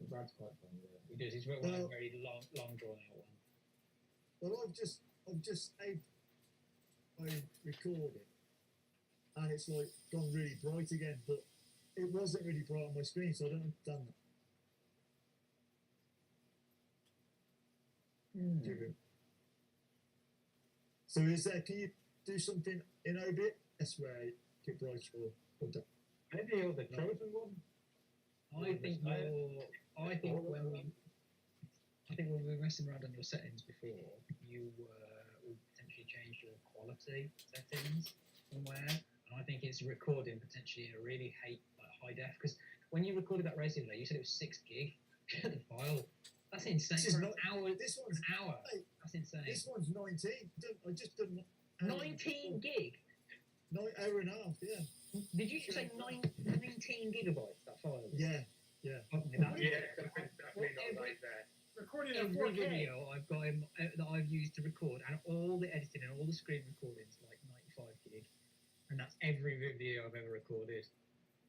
S13: Brad's quite funny. Yeah. He does. He's one
S8: Well-
S13: very long drawn out one.
S8: Well, I've just saved my recording, and it's like gone really bright again, but it wasn't really bright on my screen, so I don't understand that. do it. So is there? Can you do something in OBS where keep right or don't?
S10: Maybe you're the chosen one.
S13: I think when we were messing around on your settings before, you potentially changed your quality settings somewhere, and I think it's recording potentially in a really high def. Because when you recorded that race today, you said it was 6 gig. The file. That's insane.
S8: This is
S13: For
S8: not-
S13: an hour.
S8: This one's
S13: An hour.
S8: Hey,
S13: That's insane.
S8: this one's 19. I just done
S13: 19 gig.
S8: 9 hour and a half. Yeah.
S13: Did you say 19 gigabytes? That file.
S8: Yeah.
S13: Fucking hell.
S10: Yeah, definitely not like that.
S7: Recorded in
S13: Every
S7: 4K.
S13: video I've got that I've used to record, and all the editing and all the screen recordings, like 95 gig, and that's every video I've ever recorded,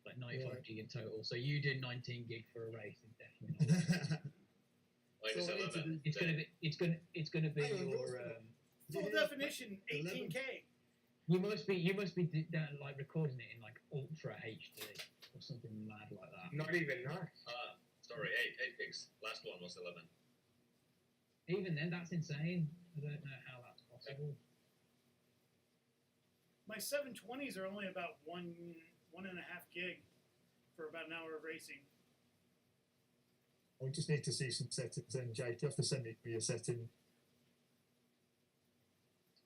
S13: like 95 gig in total. So you did 19 gig for a race is definitely not.
S11: Minus
S8: So I need to
S11: 11.
S13: It's gonna be
S8: Hang on,
S13: your.
S8: what's
S7: Full definition, 18K.
S13: You must be like recording it in like ultra HD or something mad like that.
S10: Not even that.
S11: Sorry, 8 gigs. Last one was 11.
S13: Even then, that's insane. I don't know how that's possible.
S7: My 720s are only about one and a half gig for about an hour of racing.
S8: I just need to see some settings. And Jake, you have to send me your setting.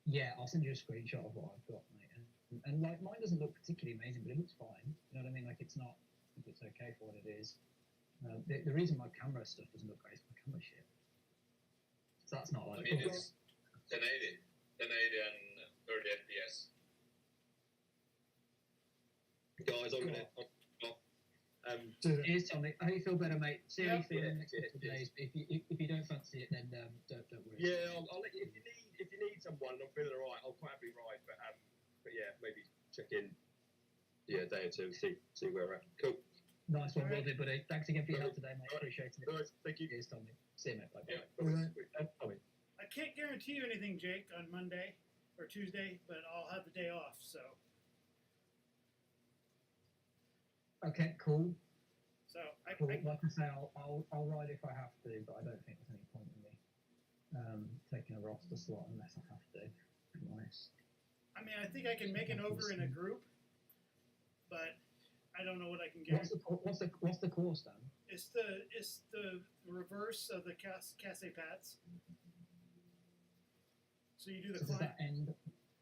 S13: Yeah, I'll send you a screenshot of what I've got, mate. And like mine doesn't look particularly amazing, but it looks fine. You know what I mean? Like it's not. I think it's okay for what it is. The reason my camera stuff doesn't look great is my camera shit. So that's not
S11: I
S13: like.
S11: mean, it's 1080 and 30 FPS.
S14: Guys, I'm gonna.
S13: Cheers, Tommy. I hope you feel better, mate. See how you feel in the next
S14: Yeah,
S13: couple of days. But if you don't fancy it, then don't worry.
S14: Yeah, I'll let you, if you need someone and I'm feeling alright, I'll quite happily ride. But yeah, maybe check in. Yeah, a day or two, see where we're at. Cool.
S13: Nice one,
S7: Alright.
S13: will do, buddy. Thanks again for your help
S14: Alright.
S13: today, mate.
S14: Alright.
S13: Appreciate it.
S14: Guys, thank you.
S13: Cheers, Tommy. See you, mate. Bye.
S11: Yeah.
S8: Alright.
S7: I can't guarantee you anything, Jake, on Monday or Tuesday, but I'll have the day off. So
S13: Okay, cool.
S7: I
S13: Cool. Like I say, I'll ride if I have to, but I don't think there's any point in me taking a roster slot unless I have to. To be honest.
S7: I mean, I think I can make it over in a group, but I don't know what I can get.
S13: What's the course then?
S7: It's the reverse of the Casse Pats. So you do the
S13: So does
S7: climb.
S13: that end?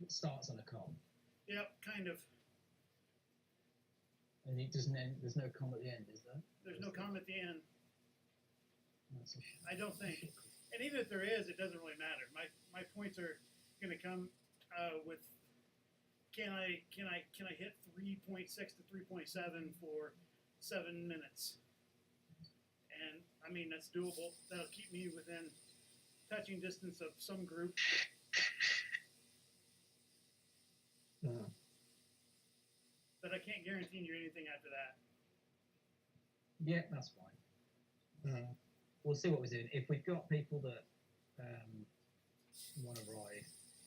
S13: It starts on a com,
S7: Yep, kind of.
S13: and it doesn't end. There's no com at the end, is there?
S7: There's no com at the end.
S13: That's a shame.
S7: I don't think. And even if there is, it doesn't really matter. My points are going to come with can I hit 3.6 to 3.7 for 7 minutes, and I mean that's doable. That'll keep me within touching distance of some group. But I can't guarantee you anything after that.
S13: Yeah, that's fine. We'll see what we're doing. If we've got people that want to ride,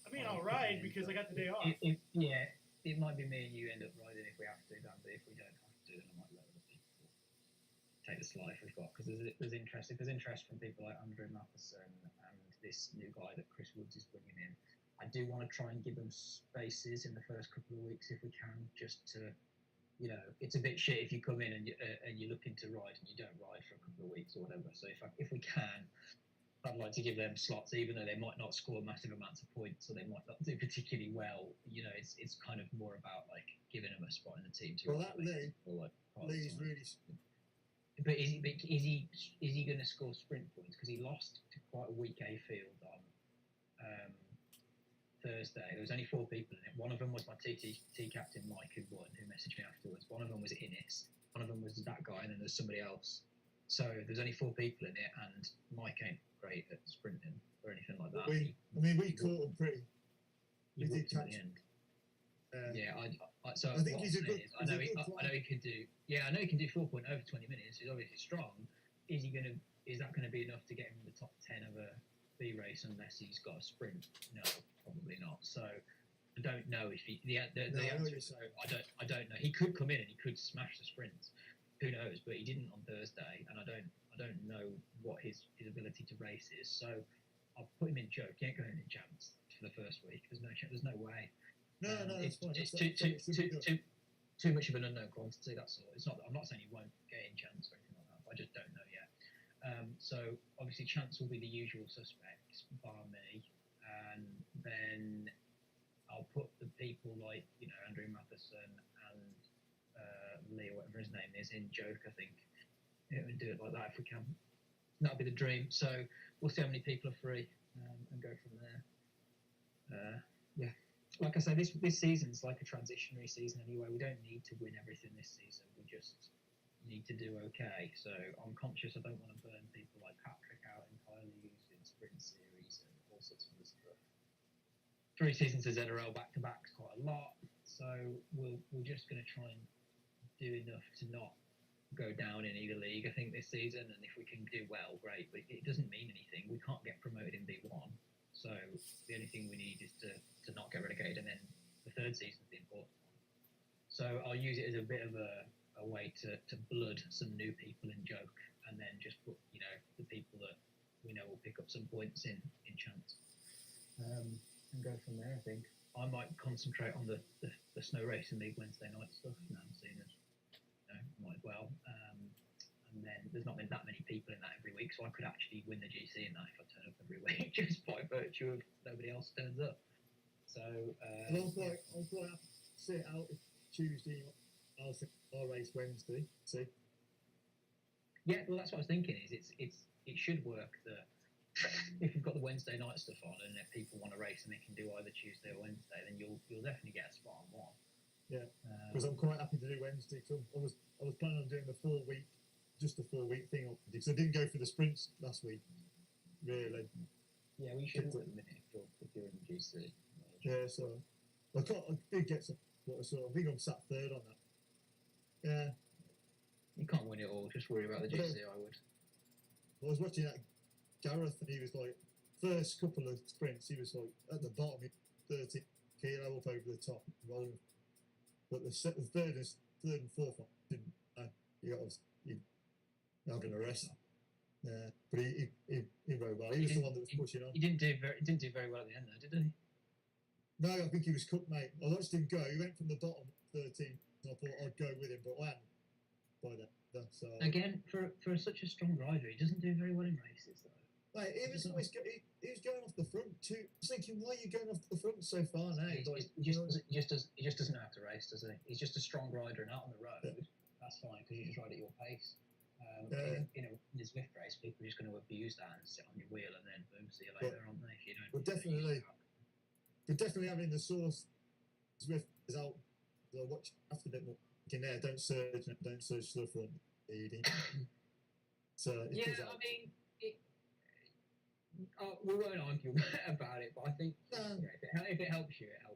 S7: I mean, I'll ride because I got the day off.
S13: Yeah, it might be me and you end up riding if we have to do that, but if we don't have to, then I might let other people take the slot if we've got, because there's interest. If there's interest from people like Andrew Matheson and this new guy that Chris Woods is bringing in, I do want to try and give them spaces in the first couple of weeks if we can, just to, you know, it's a bit shit if you come in and you're looking to ride and you don't ride for a couple of weeks or whatever. So if we can, I'd like to give them slots, even though they might not score massive amounts of points or they might not do particularly well. You know, it's kind of more about like giving them a spot in the team to
S8: Well,
S13: ride
S8: that Lee,
S13: for like part of the
S8: Lee's
S13: time.
S8: really.
S13: But is he going to score sprint points? Because he lost to quite a weak A field on Thursday. There was only 4 people in it. One of them was my TT captain Mike, who won, who messaged me afterwards. One of them was Innes. One of them was that guy, and then there's somebody else. So there's only 4 people in it, and Mike ain't great at sprinting or anything like that.
S8: We caught him pretty.
S13: He
S8: we
S13: walked
S8: did
S13: him at the
S8: catch
S13: end.
S8: him.
S13: So
S8: I think
S13: what
S8: he's
S13: I'm
S8: a good-
S13: saying is, I know
S8: he's a good
S13: I know he can do. Yeah, I know he can do 4 point over 20 minutes. He's obviously strong. Is that gonna be enough to get him in the top 10 of a B race unless he's got a sprint? No, probably not. So I don't know if he. The
S8: I know
S13: answer
S8: what
S13: is no. I don't know. He could come in and he could smash the sprints. Who knows? But he didn't on Thursday, and I don't know what his ability to race is. So I'll put him in joke. He ain't going in chance for the first week. There's no way.
S8: No,
S13: It's
S8: that's fine.
S13: it's
S8: That's
S13: too much of an unknown quantity. That's all. It's not. I'm not saying he won't get in chance or anything like that. But I just don't know yet. So obviously chance will be the usual suspects, bar me, and then I'll put the people like Andrew Matheson and Lee or whatever his name is in joke. I think and do it like that if we can. That'll be the dream. So we'll see how many people are free and go from there. Yeah. Like I say, this season's like a transitionary season anyway. We don't need to win everything this season. We just need to do okay. So I'm conscious I don't want to burn people like Patrick out entirely using sprint series and all sorts of other stuff. 3 seasons of ZRL back to back is quite a lot. So we're just going to try and do enough to not go down in either league, I think, this season. And if we can do well, great. But it doesn't mean anything. We can't get promoted in B1. So the only thing we need is to not get relegated, and then the 3rd season is the important one. So I'll use it as a bit of a way to blood some new people in joke, and then just put the people that we know will pick up some points in chance, and go from there. I think I might concentrate on the snow racing league Wednesday night stuff now. I'm seeing it, might as well. And then there's not been that many people in that every week, so I could actually win the GC in that if I turn up every week, just by virtue of nobody else turns up. So
S8: I'll quite have to sit out if Tuesday. I'll race Wednesday. See.
S13: Yeah, well, that's what I was thinking. Is it should work that if you've got the Wednesday night stuff on, and if people want to race and they can do either Tuesday or Wednesday, then you'll definitely get a spot on one.
S8: Yeah, because I'm quite happy to do Wednesday. Cause I was planning on doing the 4-week. Just a 4-week thing, because I didn't go for the sprints last week. Really.
S13: Yeah, we should do it in a minute if you're in the GC.
S8: Yeah, so I did get some. So I think I'm sat 3rd on that. Yeah.
S13: You can't win it all. Just worry about the GC. I would.
S8: I was watching that Gareth, and he was like, first couple of sprints, he was like at the bottom, 30 kilo up over the top, rolling. But the 3rd and 4th one didn't. He having a rest. Yeah, but he rode well. He was the one that was pushing on.
S13: He didn't do very well at the end, though, did he?
S8: No, I think he was cooked, mate. I watched him go. He went from the bottom 13, and I thought I'd go with him, but I hadn't by that. So
S13: again, for such a strong rider, he doesn't do very well in races, though.
S8: Mate, he was going off the front too. I was thinking, why are you going off the front so far now?
S13: He just doesn't know how to race, does he? He's just a strong rider, and out on the road, that's fine because you just ride at your pace. In a Zwift race, people are just going to abuse that and sit on your wheel, and then boom, see you later, aren't they? If you don't.
S8: But definitely having the source Zwift is out. So watch after a bit more. In there, don't search stuff on leading. So
S13: yeah, I mean, we won't argue about it, but I think if it helps you, it helps